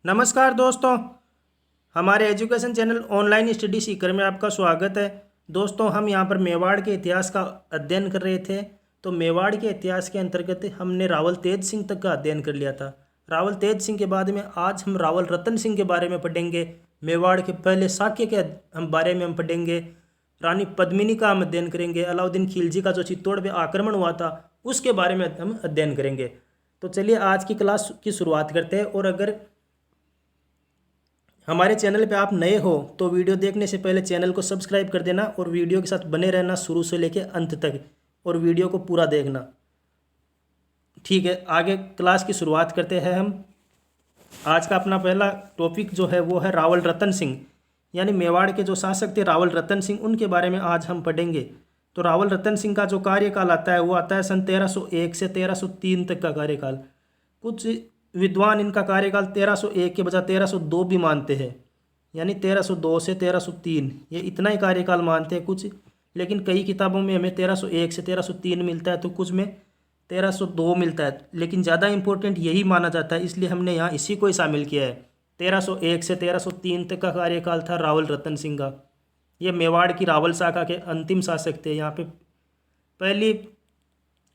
नमस्कार दोस्तों, हमारे education channel online study Sikar में आपका स्वागत है। दोस्तों, हम यहाँ पर मेवाड़ के इतिहास का अध्ययन कर रहे थे। तो मेवाड़ के इतिहास के अंतर्गत हमने रावल तेज सिंह तक का अध्ययन कर लिया था। रावल तेज सिंह के बाद में आज हम रावल रतन सिंह के बारे में पढ़ेंगे। मेवाड़ के पहले शाक्य के हम बारे में हम पढ़ेंगे। रानी पद्मिनी का हम अध्ययन करेंगे। अलाउद्दीन खिलजी का जो चित्तौड़ पे आक्रमण हुआ था उसके बारे में हम अध्ययन करेंगे। तो चलिए आज की क्लास की शुरुआत करते हैं। और अगर हमारे चैनल पे आप नए हो तो वीडियो देखने से पहले चैनल को सब्सक्राइब कर देना और वीडियो के साथ बने रहना शुरू से लेकर अंत तक, और वीडियो को पूरा देखना। ठीक है, आगे क्लास की शुरुआत करते हैं हम। आज का अपना पहला टॉपिक जो है वो है रावल रतन सिंह, यानी मेवाड़ के जो शासक थे रावल रतन सिंह, उनके बारे में आज हम पढ़ेंगे। तो रावल रतन सिंह का जो कार्यकाल आता है वो आता है सन 1301 से 1303 तक का कार्यकाल। कुछ विद्वान इनका कार्यकाल 1301 के बजाय 1302 भी मानते हैं, यानी 1302 से 1303 ये इतना ही कार्यकाल मानते हैं कुछ। लेकिन कई किताबों में हमें 1301 से 1303 मिलता है, तो कुछ में 1302 मिलता है, लेकिन ज़्यादा इंपॉर्टेंट यही माना जाता है, इसलिए हमने यहाँ इसी को ही शामिल किया है। 1301 से 1303 तक का कार्यकाल था रावल रतन सिंह का। ये मेवाड़ की रावल शाखा के अंतिम शासक थे। यहाँ पे पहली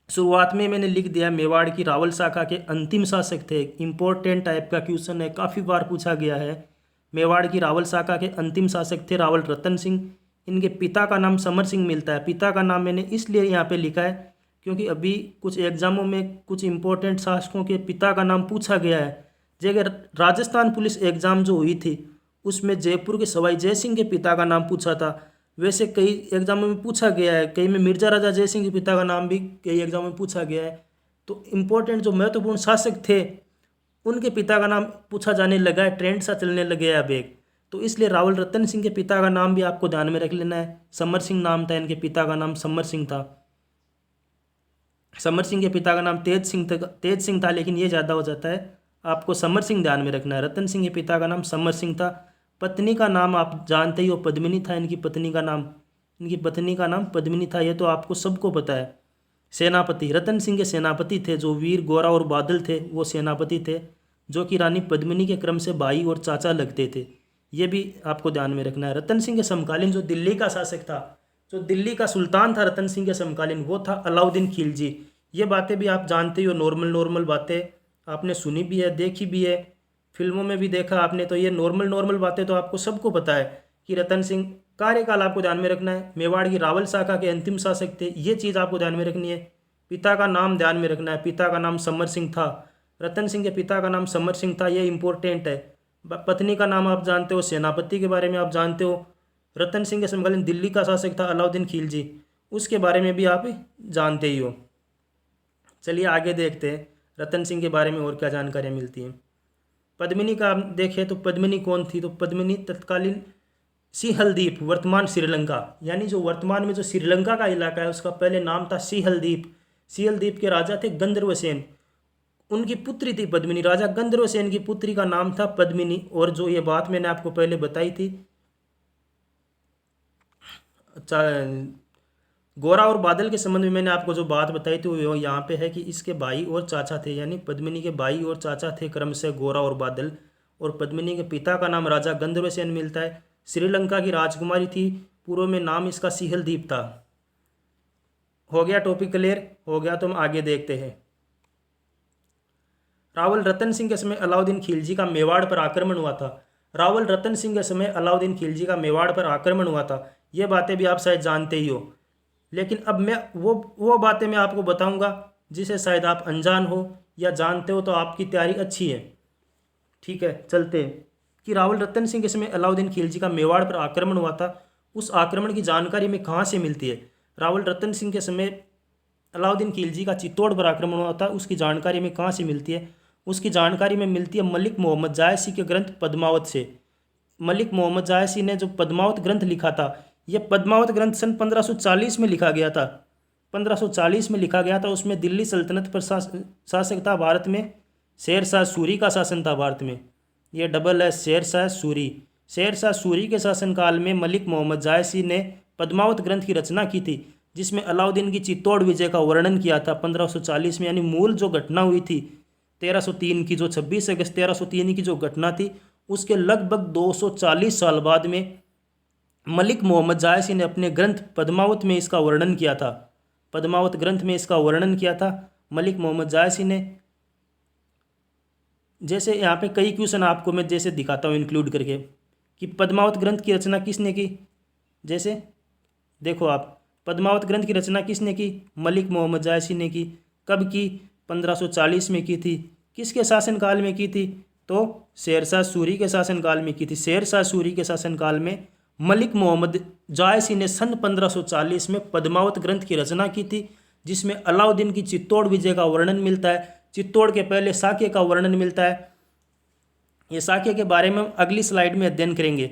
शुरुआत में मैंने लिख दिया मेवाड़ की रावल शाखा के अंतिम शासक थे। इम्पोर्टेंट टाइप का क्वेश्चन है, काफ़ी बार पूछा गया है। मेवाड़ की रावल शाखा के अंतिम शासक थे रावल रतन सिंह। इनके पिता का नाम समर सिंह मिलता है। पिता का नाम मैंने इसलिए यहाँ पे लिखा है क्योंकि अभी कुछ एग्जामों में कुछ इंपॉर्टेंट शासकों के पिता का नाम पूछा गया है। जगह राजस्थान पुलिस एग्ज़ाम जो हुई थी उसमें जयपुर के सवाई जय सिंह के पिता का नाम पूछा था। वैसे कई एग्जामों में पूछा गया है, कई में मिर्जा राजा जय सिंह के पिता का नाम भी कई एग्जामों में पूछा गया है। तो इम्पोर्टेंट जो महत्वपूर्ण शासक थे उनके पिता का नाम पूछा जाने लगा है, ट्रेंड सा चलने लगे है अब एक। तो इसलिए रावल रतन सिंह के पिता का नाम भी आपको ध्यान में रख लेना है। समर सिंह नाम था इनके पिता का नाम, समर सिंह था। समर सिंह के पिता का नाम तेज सिंह था, लेकिन ये ज़्यादा हो जाता है, आपको समर सिंह ध्यान में रखना है। रतन सिंह के पिता का नाम समर सिंह था। पत्नी का नाम आप जानते ही हो, पद्मिनी था इनकी पत्नी का नाम पद्मिनी था, ये तो आपको सबको पता है। सेनापति रतन सिंह के सेनापति थे, जो वीर गोरा और बादल थे वो सेनापति थे, जो कि रानी पद्मिनी के क्रम से भाई और चाचा लगते थे। ये भी आपको ध्यान में रखना है। रतन सिंह के समकालीन जो दिल्ली का शासक था, जो दिल्ली का सुल्तान था रतन सिंह के समकालीन, वो था अलाउद्दीन खिलजी। ये बातें भी आप जानते ही हो, नॉर्मल बातें आपने सुनी भी है, देखी भी है, फिल्मों में भी देखा आपने। तो ये नॉर्मल बातें तो आपको सबको पता है कि रतन सिंह कार्यकाल आपको ध्यान में रखना है। मेवाड़ की रावल शाखा के अंतिम शासक थे, ये चीज़ आपको ध्यान में रखनी है। पिता का नाम ध्यान में रखना है, पिता का नाम समर सिंह था। रतन सिंह के पिता का नाम समर सिंह था, ये इंपॉर्टेंट है। पत्नी का नाम आप जानते हो, सेनापति के बारे में आप जानते हो। रतन सिंह के समकालीन दिल्ली का शासक था अलाउद्दीन खिलजी, उसके बारे में भी आप जानते ही हो। चलिए आगे देखते हैं रतन सिंह के बारे में और क्या जानकारियाँ मिलती हैं। पद्मिनी का आप देखें तो पद्मिनी कौन थी, तो पद्मिनी तत्कालीन सिंहलदीप, वर्तमान श्रीलंका, यानी जो वर्तमान में जो श्रीलंका का इलाका है उसका पहले नाम था सिंहलदीप। सिंहलदीप के राजा थे गंधर्वसेन, उनकी पुत्री थी पद्मिनी। राजा गंधर्वसेन की पुत्री का नाम था पद्मिनी। और जो ये बात मैंने आपको पहले बताई थी, अच्छा, गोरा और बादल के संबंध में मैंने आपको जो बात बताई थी वो यहाँ पे है कि इसके भाई और चाचा थे, यानी पद्मिनी के भाई और चाचा थे क्रम से गोरा और बादल। और पद्मिनी के पिता का नाम राजा गंधर्वसेन मिलता है। श्रीलंका की राजकुमारी थी, पूर्व में नाम इसका सिंहलदीप था। हो गया टॉपिक क्लियर हो गया, तो हम आगे देखते हैं। रावल रतन सिंह के समय अलाउद्दीन खिलजी का मेवाड़ पर आक्रमण हुआ था। रावल रतन सिंह के समय अलाउद्दीन खिलजी का मेवाड़ पर आक्रमण हुआ था, ये बातें भी आप शायद जानते ही हो। लेकिन अब मैं वो बातें मैं आपको बताऊंगा जिसे शायद आप अनजान हो या जानते हो, तो आपकी तैयारी अच्छी है। ठीक है, चलते हैं कि रावल रतन सिंह के समय अलाउद्दीन खिलजी का मेवाड़ पर आक्रमण हुआ था, उस आक्रमण की जानकारी में कहाँ से मिलती है। रावल रतन सिंह के समय अलाउद्दीन खिलजी का चित्तौड़ पर आक्रमण हुआ था, उसकी जानकारी में कहाँ से मिलती है। उसकी जानकारी में मिलती है मलिक मोहम्मद जायसी के ग्रंथ पद्मावत से। मलिक मोहम्मद जायसी ने जो पद्मावत ग्रंथ लिखा था, यह पद्मावत ग्रंथ सन 1540 में लिखा गया था। 1540 में लिखा गया था। उसमें दिल्ली सल्तनत पर शासक था भारत में शेरशाह सूरी का शासन था भारत में। ये डबल है, शेरशाह सूरी। शेरशाह सूरी के शासनकाल में मलिक मोहम्मद जायसी ने पद्मावत ग्रंथ की रचना की थी, जिसमें अलाउद्दीन की चित्तौड़ विजय का वर्णन किया था 1540 में, यानी मूल जो घटना हुई थी 1303 की, जो 26 अगस्त 1303 की जो घटना थी, उसके लगभग 240 साल बाद में मलिक मोहम्मद जायसी ने अपने ग्रंथ पद्मावत में इसका वर्णन किया था। पद्मावत ग्रंथ में इसका वर्णन किया था मलिक मोहम्मद जायसी ने। जैसे यहाँ पे कई क्वेश्चन आपको मैं जैसे दिखाता हूँ इंक्लूड करके कि पद्मावत ग्रंथ की रचना किसने की। जैसे देखो आप, पद्मावत ग्रंथ की रचना किसने की? मलिक मोहम्मद जायसी ने की। कब की? 1540 में की थी। किसके शासनकाल में की थी? तो शेरशाह सूरी के शासनकाल में की थी। शेरशाह सूरी के शासनकाल में मलिक मोहम्मद जायसी ने सन 1540 में पद्मावत ग्रंथ की रचना की थी, जिसमें अलाउद्दीन की चित्तौड़ विजय का वर्णन मिलता है। चित्तौड़ के पहले साक्य का वर्णन मिलता है। ये साक्य के बारे में हम अगली स्लाइड में अध्ययन करेंगे।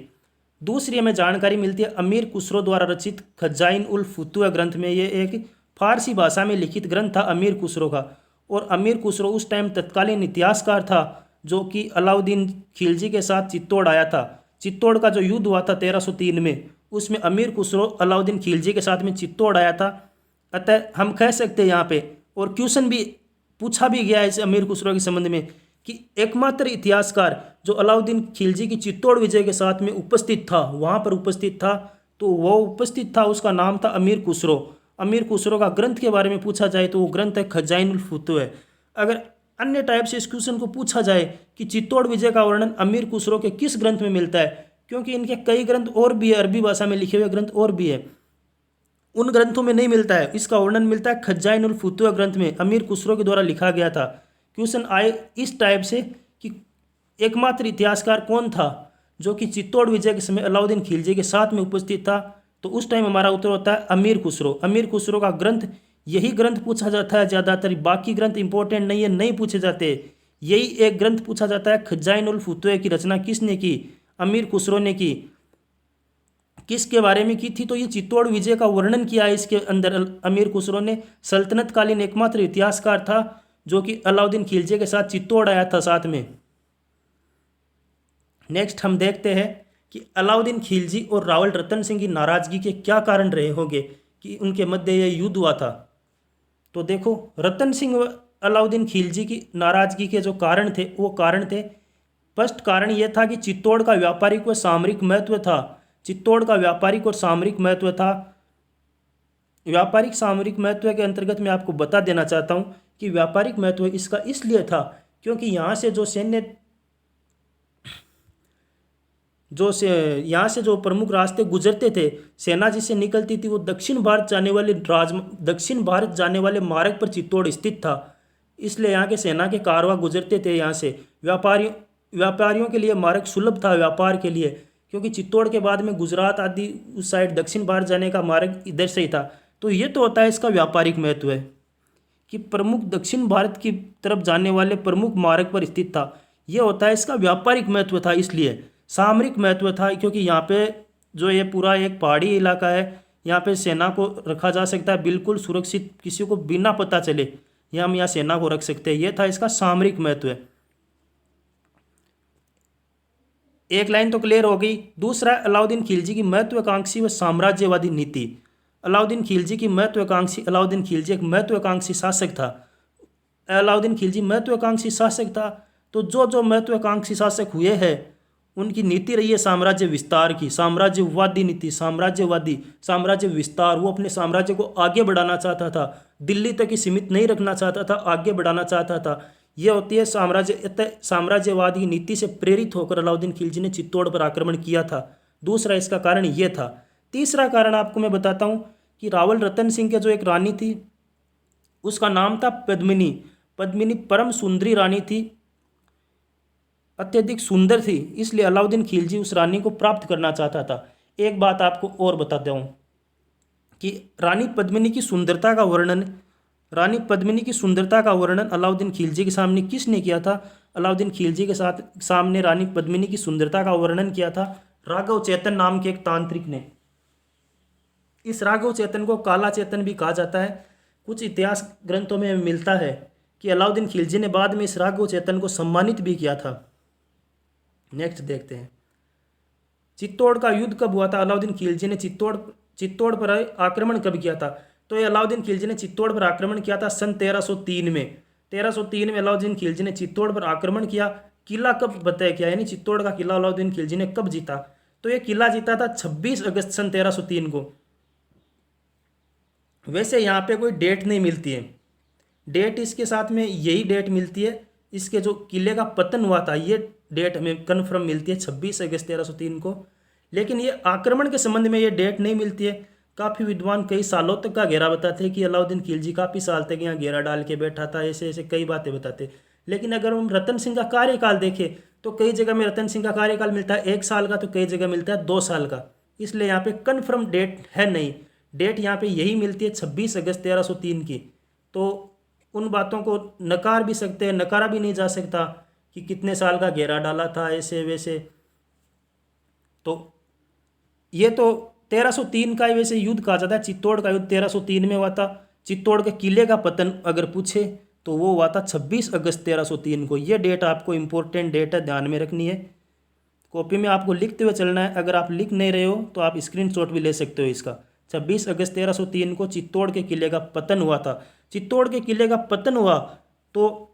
दूसरी हमें जानकारी मिलती है अमीर खुसरो द्वारा रचित खजाइन उल फुतुह ग्रंथ में। ये एक फारसी भाषा में लिखित ग्रंथ था अमीर खुसरो का। और अमीर खुसरो उस टाइम तत्कालीन इतिहासकार था, जो कि अलाउद्दीन खिलजी के साथ चित्तौड़ आया था। चित्तौड़ का जो युद्ध हुआ था 1303 में, उसमें अमीर खुसरो अलाउद्दीन खिलजी के साथ में चित्तौड़ आया था। अतः हम कह सकते हैं यहाँ पे, और क्वेश्चन भी पूछा भी गया है इस अमीर खुसरो के संबंध में, कि एकमात्र इतिहासकार जो अलाउद्दीन खिलजी की चित्तौड़ विजय के साथ में उपस्थित था, वहाँ पर उपस्थित था, तो वो उपस्थित था, उसका नाम था अमीर खुसरो। अमीर खुसरो का ग्रंथ के बारे में पूछा जाए तो वो ग्रंथ है खजाइन उल फुतुह। अगर अन्य टाइप से इस क्वेश्चन को पूछा जाए कि चित्तौड़ विजय का वर्णन अमीर खुसरो के किस ग्रंथ में मिलता है, क्योंकि इनके कई ग्रंथ और भी है, अरबी भाषा में लिखे हुए ग्रंथ और भी है, उन ग्रंथों में नहीं मिलता है। इसका वर्णन मिलता है खजाइन उल फुतुह ग्रंथ में, अमीर खुसरो के द्वारा लिखा गया था। क्वेश्चन आए इस टाइप से कि एकमात्र इतिहासकार कौन था जो कि चित्तौड़ विजय के समय अलाउद्दीन खिलजी के साथ में उपस्थित था, तो उस टाइम हमारा उत्तर होता है अमीर खुसरो। अमीर खुसरो का ग्रंथ, यही ग्रंथ पूछा जाता है ज़्यादातर, बाकी ग्रंथ इंपॉर्टेंट नहीं है, नहीं पूछे जाते। यही एक ग्रंथ पूछा जाता है खजाइन उल फुतुह की रचना किसने की? अमीर खुसरो ने की। किसके बारे में की थी? तो ये चित्तौड़ विजय का वर्णन किया है इसके अंदर अमीर खुसरो ने। सल्तनत कालीन एकमात्र इतिहासकार था जो कि अलाउद्दीन खिलजी के साथ चित्तौड़ आया था साथ में। नेक्स्ट हम देखते हैं कि अलाउद्दीन खिलजी और रावल रतन सिंह की नाराजगी के क्या कारण रहे होंगे कि उनके मध्य यह युद्ध हुआ था। तो देखो, रतन सिंह व अलाउद्दीन खिलजी की नाराजगी के जो कारण थे, वो कारण थे, फर्स्ट कारण यह था कि चित्तौड़ का व्यापारिक व सामरिक महत्व था। चित्तौड़ का व्यापारिक और सामरिक महत्व था। व्यापारिक सामरिक महत्व के अंतर्गत मैं आपको बता देना चाहता हूँ कि व्यापारिक महत्व इसका इसलिए था क्योंकि यहाँ से जो सैन्य यहाँ से जो प्रमुख रास्ते गुजरते थे, सेना जिससे निकलती थी, वो दक्षिण भारत जाने वाले मार्ग पर चित्तौड़ स्थित था। इसलिए यहाँ के सेना के कारवां गुजरते थे यहाँ से। व्यापारियों के लिए मार्ग सुलभ था व्यापार के लिए, क्योंकि चित्तौड़ के बाद में गुजरात आदि उस साइड दक्षिण भारत जाने का मार्ग इधर से ही था। तो ये तो होता है इसका व्यापारिक महत्व है कि प्रमुख दक्षिण भारत की तरफ जाने वाले प्रमुख मार्ग पर स्थित था। ये होता है इसका व्यापारिक महत्व था। इसलिए सामरिक महत्व था क्योंकि यहाँ पे जो ये पूरा एक पहाड़ी इलाका है, यहाँ पे सेना को रखा जा सकता है बिल्कुल सुरक्षित, किसी को बिना पता चले हम यहाँ सेना को रख सकते हैं। ये था इसका सामरिक महत्व है। एक लाइन तो क्लियर हो गई। दूसरा, अलाउद्दीन खिलजी की महत्वाकांक्षी व साम्राज्यवादी नीति। अलाउद्दीन खिलजी की महत्वाकांक्षी, अलाउद्दीन खिलजी एक महत्वाकांक्षी शासक था। अलाउद्दीन खिलजी महत्वाकांक्षी शासक था, तो जो महत्वाकांक्षी शासक हुए हैं उनकी नीति रही है साम्राज्य विस्तार की, साम्राज्यवादी नीति, साम्राज्य विस्तार। वो अपने साम्राज्य को आगे बढ़ाना चाहता था, दिल्ली तक ही सीमित नहीं रखना चाहता था, आगे बढ़ाना चाहता था। ये होती है साम्राज्यवाद की नीति से प्रेरित होकर अलाउद्दीन खिलजी ने चित्तौड़ पर आक्रमण किया था। दूसरा इसका कारण ये था। तीसरा कारण आपको मैं बताता हूँ कि रावल रतन सिंह के जो एक रानी थी, उसका नाम था पद्मिनी। पद्मिनी परम सुंदरी रानी थी, अत्यधिक सुंदर थी, इसलिए अलाउद्दीन खिलजी उस रानी को प्राप्त करना चाहता था। एक बात आपको और बताता हूँ कि रानी पद्मिनी की सुंदरता का वर्णन अलाउद्दीन खिलजी के सामने किसने किया था? अलाउद्दीन खिलजी के सामने रानी पद्मिनी की सुंदरता का वर्णन किया था राघव चेतन नाम के एक तांत्रिक ने। इस राघव चेतन को काला चेतन भी कहा जाता है। कुछ इतिहास ग्रंथों में मिलता है कि अलाउद्दीन खिलजी ने बाद में इस राघव चेतन को सम्मानित भी किया था। नेक्स्ट देखते हैं, चित्तौड़ का युद्ध कब हुआ था? अलाउद्दीन खिलजी ने चित्तौड़ पर आक्रमण कब किया था? तो ये अलाउद्दीन खिलजी ने चित्तौड़ पर आक्रमण किया था सन 1303 में। 1303 में अलाउद्दीन खिलजी ने चित्तौड़ पर आक्रमण किया। किला कब फतेह किया, यानी चित्तौड़ का किला अलाउद्दीन खिलजी ने कब जीता, तो ये किला जीता था 26 अगस्त सन 1303 को। वैसे यहाँ पे कोई डेट नहीं मिलती है, डेट इसके साथ में यही डेट मिलती है, इसके जो किले का पतन हुआ था ये डेट हमें कन्फर्म मिलती है 26 अगस्त 1303 को। लेकिन ये आक्रमण के संबंध में ये डेट नहीं मिलती है। काफ़ी विद्वान कई सालों तक का घेरा बताते हैं कि अलाउद्दीन खिलजी काफ़ी साल तक यहाँ घेरा डाल के बैठा था, ऐसे ऐसे कई बातें बताते। लेकिन अगर हम रतन सिंह का कार्यकाल देखें तो कई जगह में रतन सिंह का कार्यकाल मिलता है 1 साल का, तो कई जगह मिलता है 2 साल का। इसलिए यहाँ पे कन्फर्म डेट है नहीं, डेट यहाँ पे यही मिलती है 26 अगस्त 1303 की। तो उन बातों को नकार भी सकते हैं, नकारा भी नहीं जा सकता कि कितने साल का घेरा डाला था ऐसे वैसे। तो ये तो 1303 का ही वैसे युद्ध कहा जाता है, चित्तौड़ का युद्ध 1303 में हुआ था। चित्तौड़ के किले का पतन अगर पूछे तो वो हुआ था 26 अगस्त 1303 को। ये डेट आपको इम्पोर्टेंट डेट है, ध्यान में रखनी है, कॉपी में आपको लिखते हुए चलना है। अगर आप लिख नहीं रहे हो तो आप स्क्रीनशॉट भी ले सकते हो इसका। 26 अगस्त 1303 को चित्तौड़ के किले का पतन हुआ था। चित्तौड़ के किले का पतन हुआ तो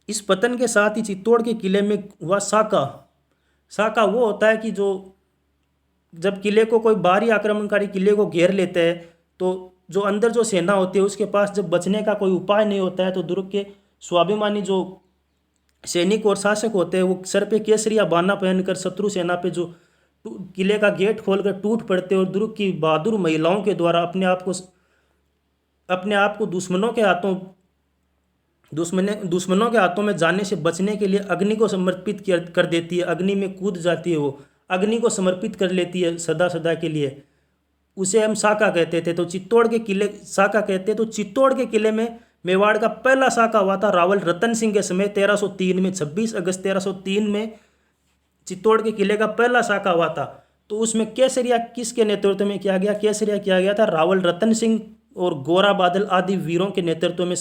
इस पतन के साथ ही चित्तौड़ के किले में हुआ साका। साका वो होता है कि जो जब किले को कोई बाहरी आक्रमणकारी किले को घेर लेते हैं तो जो अंदर जो सेना होती है उसके पास जब बचने का कोई उपाय नहीं होता है तो दुर्ग के स्वाभिमानी जो सैनिक और शासक होते हैं वो सर पे केसरिया बाना पहनकर शत्रु सेना पे जो किले का गेट खोलकर टूट पड़ते हैं और दुर्ग की बहादुर महिलाओं के द्वारा अपने आप को दुश्मनों के हाथों में जाने से बचने के लिए अग्नि को समर्पित कर देती है। अग्नि में कूद जाती है, वो अग्नि को समर्पित कर लेती है सदा सदा के लिए। उसे हम साका कहते थे। तो चित्तौड़ के किले साका कहते हैं। तो चित्तौड़ के किले में मेवाड़ का पहला साका हुआ था रावल रतन सिंह के समय 1303 में। 26 अगस्त 1303 में चित्तौड़ के किले का पहला साका हुआ था। तो उसमें केसरिया किसके नेतृत्व में किया गया? केसरिया किया गया था रावल रतन सिंह और गोरा बादल आदि वीरों के नेतृत्व में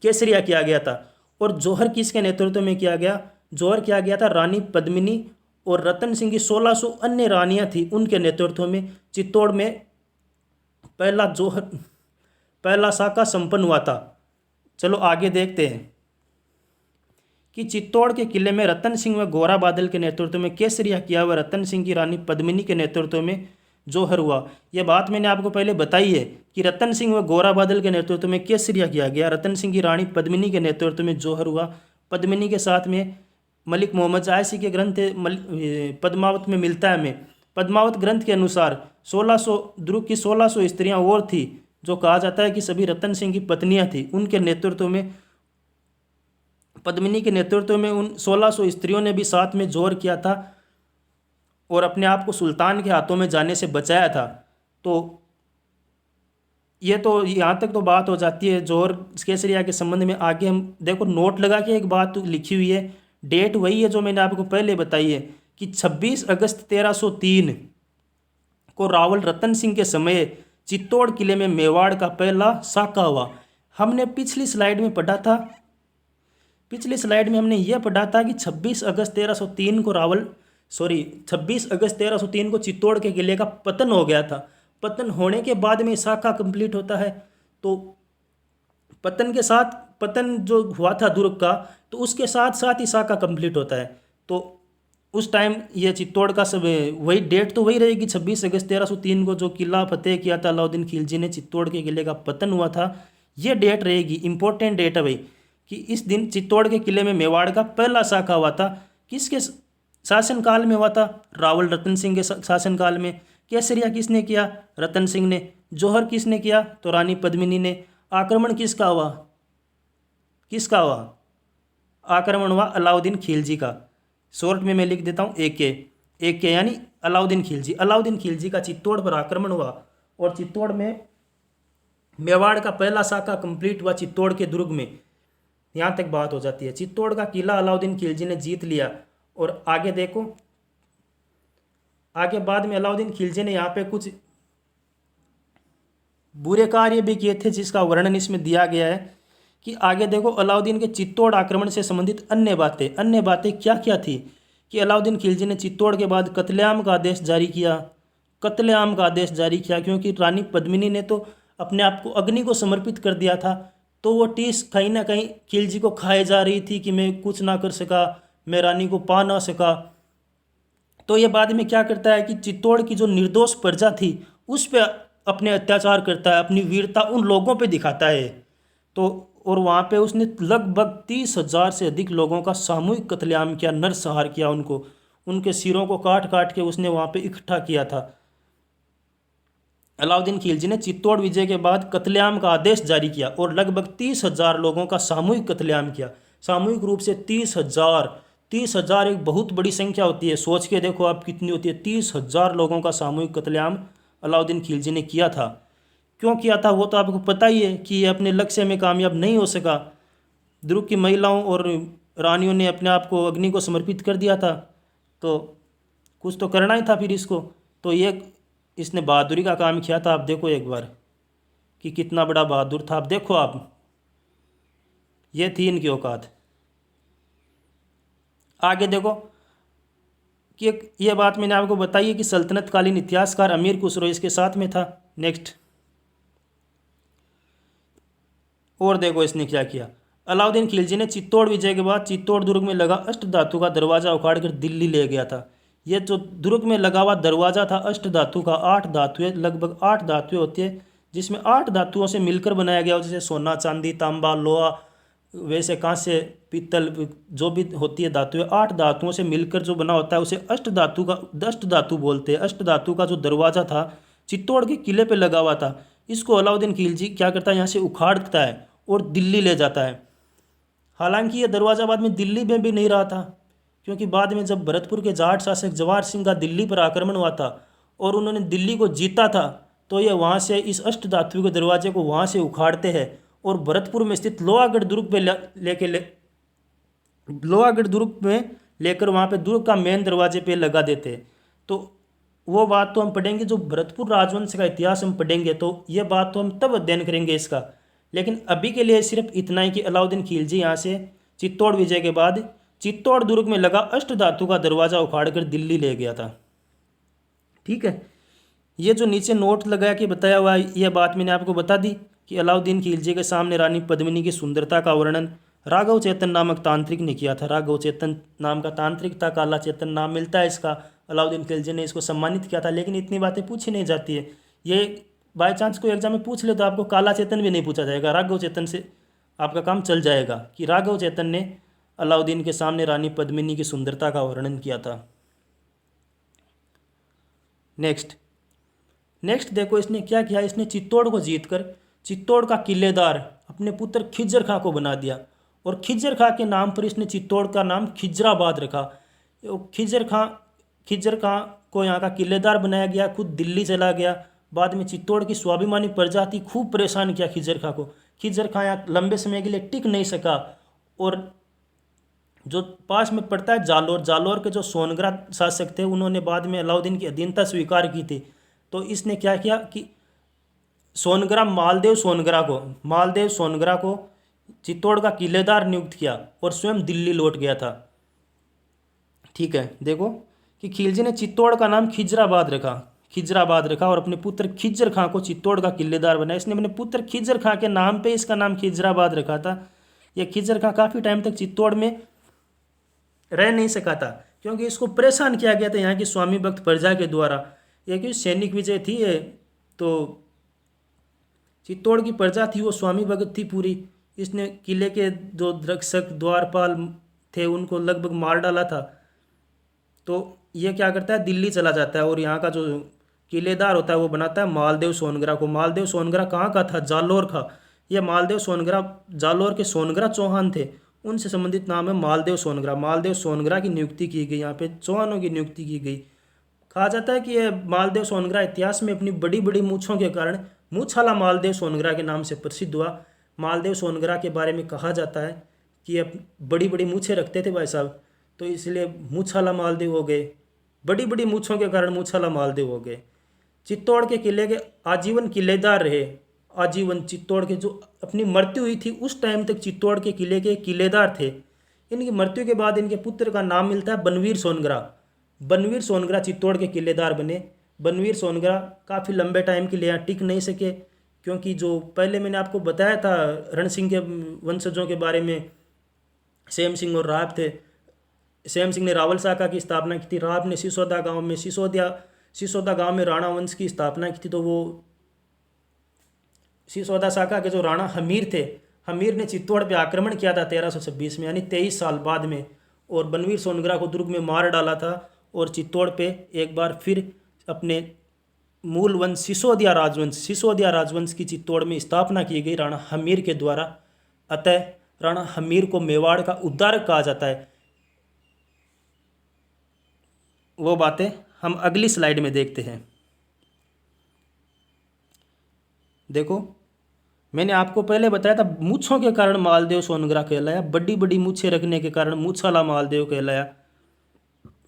केसरिया किया गया था। और जौहर किसके नेतृत्व में किया गया? जौहर किया गया था रानी पद्मिनी और रतन सिंह की 1600 अन्य रानियां थी, उनके नेतृत्व में चित्तौड़ में पहला साका संपन्न हुआ था। चलो आगे देखते हैं कि चित्तौड़ के किले में रतन सिंह व गोरा बादल के नेतृत्व में केसरिया किया हुआ रतन सिंह की रानी पद्मिनी के नेतृत्व में जौहर हुआ। यह बात मैंने आपको पहले बताई है कि रतन सिंह व गोरा बादल के नेतृत्व में केसरिया किया गया, रतन सिंह की रानी पद्मिनी के नेतृत्व में जौहर हुआ। पद्मिनी के साथ में मलिक मोहम्मद जायसी के ग्रंथ पद्मावत में मिलता है हमें। पद्मावत ग्रंथ के अनुसार 1600 दुर्ग की 1600 स्त्रियां और थी जो कहा जाता है कि सभी रतन सिंह की पत्नियां थी। उनके नेतृत्व में पद्मिनी के नेतृत्व में उन 1600 स्त्रियों ने भी साथ में जोर किया था और अपने आप को सुल्तान के हाथों में जाने से बचाया था। तो ये तो यहाँ तक तो बात हो जाती है जौहर केसरिया के संबंध में। आगे हम देखो नोट लगा के एक बात लिखी हुई है, डेट वही है जो मैंने आपको पहले बताई है कि 26 अगस्त 1303 को रावल रतन सिंह के समय चित्तौड़ किले में मेवाड़ का पहला साका हुआ। हमने पिछली स्लाइड में पढ़ा था, हमने यह पढ़ा था कि 26 अगस्त 1303 को चित्तौड़ के किले का पतन हो गया था। पतन होने के बाद में साका कंप्लीट होता है। तो पतन जो हुआ था दुर्ग का, तो उसके साथ साथ ही साका कंप्लीट होता है। तो उस टाइम ये चित्तौड़ का सब वही डेट तो वही रहेगी 26 अगस्त 1303 को जो किला फतेह किया था अलाउद्दीन खिलजी ने, चित्तौड़ के किले का पतन हुआ था, ये डेट रहेगी। इंपॉर्टेंट डेट है भाई कि इस दिन चित्तौड़ के किले में मेवाड़ का पहला साका हुआ था। किसके शासनकाल में हुआ था? रावल रतन सिंह के शासनकाल में। केसरिया किसने किया? रतन सिंह ने। जौहर किसने किया? तो रानी पद्मिनी ने। आक्रमण किसका हुआ? आक्रमण हुआ अलाउद्दीन खिलजी का। शॉर्ट में मैं लिख देता हूँ AK यानी अलाउद्दीन खिलजी का चित्तौड़ पर आक्रमण हुआ और चित्तौड़ में मेवाड़ का पहला साका कंप्लीट हुआ चित्तौड़ के दुर्ग में। यहाँ तक बात हो जाती है। चित्तौड़ का किला अलाउद्दीन खिलजी ने जीत लिया। और आगे देखो, आगे बाद में अलाउद्दीन खिलजी ने यहाँ पे कुछ बुरे कार्य भी किए थे जिसका वर्णन इसमें दिया गया है कि आगे देखो अलाउद्दीन के चित्तौड़ आक्रमण से संबंधित अन्य बातें क्या क्या थी कि अलाउद्दीन खिलजी ने चित्तौड़ के बाद कत्लेआम का आदेश जारी किया क्योंकि रानी पद्मिनी ने तो अपने आप को अग्नि को समर्पित कर दिया था। तो वो टीस कहीं ना कहीं खिलजी को खाए जा रही थी कि मैं कुछ ना कर सका, मैं रानी को पा ना सका। तो ये बाद में क्या करता है कि चित्तौड़ की जो निर्दोष प्रजा थी उस पे अपने अत्याचार करता है, अपनी वीरता उन लोगों पे दिखाता है। तो और वहाँ पे उसने लगभग 30,000 से अधिक लोगों का सामूहिक कत्लेआम किया, नरसंहार किया, उनको उनके सिरों को काट काट के उसने वहाँ पे इकट्ठा किया था। अलाउद्दीन खिलजी ने चित्तौड़ विजय के बाद कत्लेआम का आदेश जारी किया और लगभग 30,000 लोगों का सामूहिक कत्लेआम किया। सामूहिक रूप से 30,000। 30,000 एक बहुत बड़ी संख्या होती है, सोच के देखो आप कितनी होती है। 30,000 लोगों का सामूहिक कत्लेआम अलाउद्दीन खिलजी ने किया था। क्यों किया था वो तो आपको पता ही है कि ये अपने लक्ष्य में कामयाब नहीं हो सका। दुर्ग की महिलाओं और रानियों ने अपने आप को अग्नि को समर्पित कर दिया था, तो कुछ तो करना ही था फिर इसको। तो ये इसने बहादुरी का काम किया था। आप देखो एक बार कि कितना बड़ा बहादुर था। आप देखो आप, ये थी इनकी औकात। आगे देखो कि ये बात मैंने आपको बताई है कि सल्तनत कालीन इतिहासकार अमीर खुसरो इसके साथ में था। नेक्स्ट और देखो इसने क्या किया। अलाउद्दीन खिलजी ने चित्तौड़ विजय के बाद चित्तौड़ दुर्ग में लगा अष्ट धातु का दरवाजा उखाड़कर दिल्ली ले गया था। ये जो दुर्ग में लगा हुआ दरवाजा था अष्ट धातु का, 8 धातुएं, लगभग 8 धातुएं होती है जिसमें 8 धातुओं से मिलकर बनाया गया हो, जैसे सोना, चांदी, तांबा, लोहा, वैसे कांस्य, पीतल, जो भी होती है धातुएं, 8 धातुओं से मिलकर जो बना होता है उसे अष्ट धातु बोलते हैं। अष्ट धातु का जो दरवाजा था चित्तौड़ के किले पे लगा हुआ था, इसको अलाउद्दीन खिलजी क्या करता है, यहाँ से उखाड़ता है और दिल्ली ले जाता है। हालांकि ये दरवाजा बाद में दिल्ली में भी नहीं रहा था, क्योंकि बाद में जब भरतपुर के जाट शासक जवाहर सिंह का दिल्ली पर आक्रमण हुआ था और उन्होंने दिल्ली को जीता था, तो ये वहाँ से इस अष्ट धातु के दरवाजे को वहाँ से उखाड़ते हैं और भरतपुर में स्थित लोहागढ़ दुर्ग पे लोहागढ़ दुर्ग में लेकर वहाँ पे दुर्ग का मेन दरवाजे पे लगा देते हैं। तो वो बात तो हम पढ़ेंगे, जो भरतपुर राजवंश का इतिहास हम पढ़ेंगे तो ये बात तो हम तब अध्ययन करेंगे इसका। लेकिन अभी के लिए सिर्फ इतना ही कि अलाउद्दीन खिलजी यहाँ से चित्तौड़ विजय के बाद चित्तौड़ दुर्ग में लगा अष्ट धातु का दरवाजा उखाड़कर दिल्ली ले गया था। ठीक है, ये जो नीचे नोट लगा के बताया हुआ है, यह बात मैंने आपको बता दी कि अलाउद्दीन खिलजी के सामने रानी पद्मिनी की सुंदरता का वर्णन राघव चेतन नामक तांत्रिक ने किया था। राघव चेतन नाम का तांत्रिक था, काला चेतन नाम मिलता है इसका। अलाउद्दीन खिलजी ने इसको सम्मानित किया था, लेकिन इतनी बातें पूछी नहीं जाती है। ये बाई चांस कोई एग्जाम में पूछ ले तो आपको काला चेतन भी नहीं पूछा जाएगा, राघव चेतन से आपका काम चल जाएगा कि राघव चेतन ने अलाउद्दीन के सामने रानी पद्मिनी की सुंदरता का वर्णन किया था। नेक्स्ट देखो इसने क्या किया। इसने चित्तौड़ को जीतकर चित्तौड़ का किलेदार अपने पुत्र खिज्जर खां को बना दिया और खिज्जर खां के नाम पर इसने चित्तौड़ का नाम खिजराबाद रखा। खिज्जर खां को यहाँ का किलेदार बनाया गया, खुद दिल्ली चला गया। बाद में चित्तौड़ की स्वाभिमानी प्रजा थी, खूब परेशान किया खिज्जर खां को। खिज्जर खां यहाँ लंबे समय के लिए टिक नहीं सका और जो पास में पड़ता है जालोर, जालोर के जो सोनगरा शासक थे उन्होंने बाद में अलाउद्दीन की अधीनता स्वीकार की थी। तो इसने क्या किया कि मालदेव सोनगरा को चित्तौड़ का किलेदार नियुक्त किया और स्वयं दिल्ली लौट गया था। ठीक है, देखो कि खिलजी ने चित्तौड़ का नाम खिजराबाद रखा और अपने पुत्र खिज्जर खां को चित्तौड़ का किलेदार बनाया। इसने अपने पुत्र खिज्जर खां के नाम पे इसका नाम खिजराबाद रखा था। यह खिज्जर खां काफ़ी टाइम तक चित्तौड़ में रह नहीं सका था, क्योंकि इसको परेशान किया गया था यहाँ की स्वामी भक्त प्रजा के द्वारा। यह कि सैनिक विजय थी ये, तो चित्तौड़ की प्रजा थी वो स्वामी भक्त थी पूरी। इसने किले के जो रक्षक द्वारपाल थे उनको लगभग मार डाला था। तो ये क्या करता है, दिल्ली चला जाता है और यहाँ का जो किलेदार होता है वो बनाता है मालदेव सोनगरा को। मालदेव सोनगरा कहाँ का था, जालोर का। यह मालदेव सोनगरा जालोर के सोनगरा चौहान थे, उनसे संबंधित नाम है मालदेव सोनगरा। मालदेव सोनगरा की नियुक्ति की गई, यहाँ पे चौहानों की नियुक्ति की गई। कहा जाता है कि यह मालदेव सोनगरा इतिहास में अपनी बड़ी बड़ी मूँछों के कारण मूछाला मालदेव सोनगरा के नाम से प्रसिद्ध हुआ। मालदेव सोनगरा के बारे में कहा जाता है कि ये बड़ी बड़ी मूछें रखते थे भाई साहब, तो इसलिए मूछाला मालदेव हो गए। बड़ी बड़ी मूछों के कारण मूछाला मालदेव हो गए। चित्तौड़ के किले के आजीवन किलेदार रहे, आजीवन। चित्तौड़ के जो अपनी मृत्यु हुई थी उस टाइम तक चित्तौड़ के किले के किलेदार थे। इनकी मृत्यु के बाद इनके पुत्र का नाम मिलता है बनवीर सोनगरा। बनवीर सोनगरा चित्तौड़ के किलेदार बने। बनवीर सोनगरा काफ़ी लंबे टाइम के लिए यहाँ टिक नहीं सके, क्योंकि जो पहले मैंने आपको बताया था रण सिंह के वंशजों के बारे में, सेम सिंह और राव थे। सेम सिंह ने रावल शाखा की स्थापना की थी, राव ने सिसोदा गांव में राणा वंश की स्थापना की थी। तो वो सिसोदा शाखा के जो राणा हमीर थे, हमीर ने चित्तौड़ पे आक्रमण किया था 1326 में, यानी 23 साल बाद में, और बनवीर सोनग्रा को दुर्ग में मार डाला था। और चित्तौड़ पे एक बार फिर अपने मूल वंश सिसोदिया राजवंश की चित्तौड़ में स्थापना की गई राणा हमीर के द्वारा। अतः राणा हमीर को मेवाड़ का उद्धारक कहा जाता है। वो बातें हम अगली स्लाइड में देखते हैं। देखो, मैंने आपको पहले बताया था मूछों के कारण मालदेव सोनग्रा कहलाया, बड़ी बड़ी मूछें रखने के कारण मूछाला मालदेव कहलाया।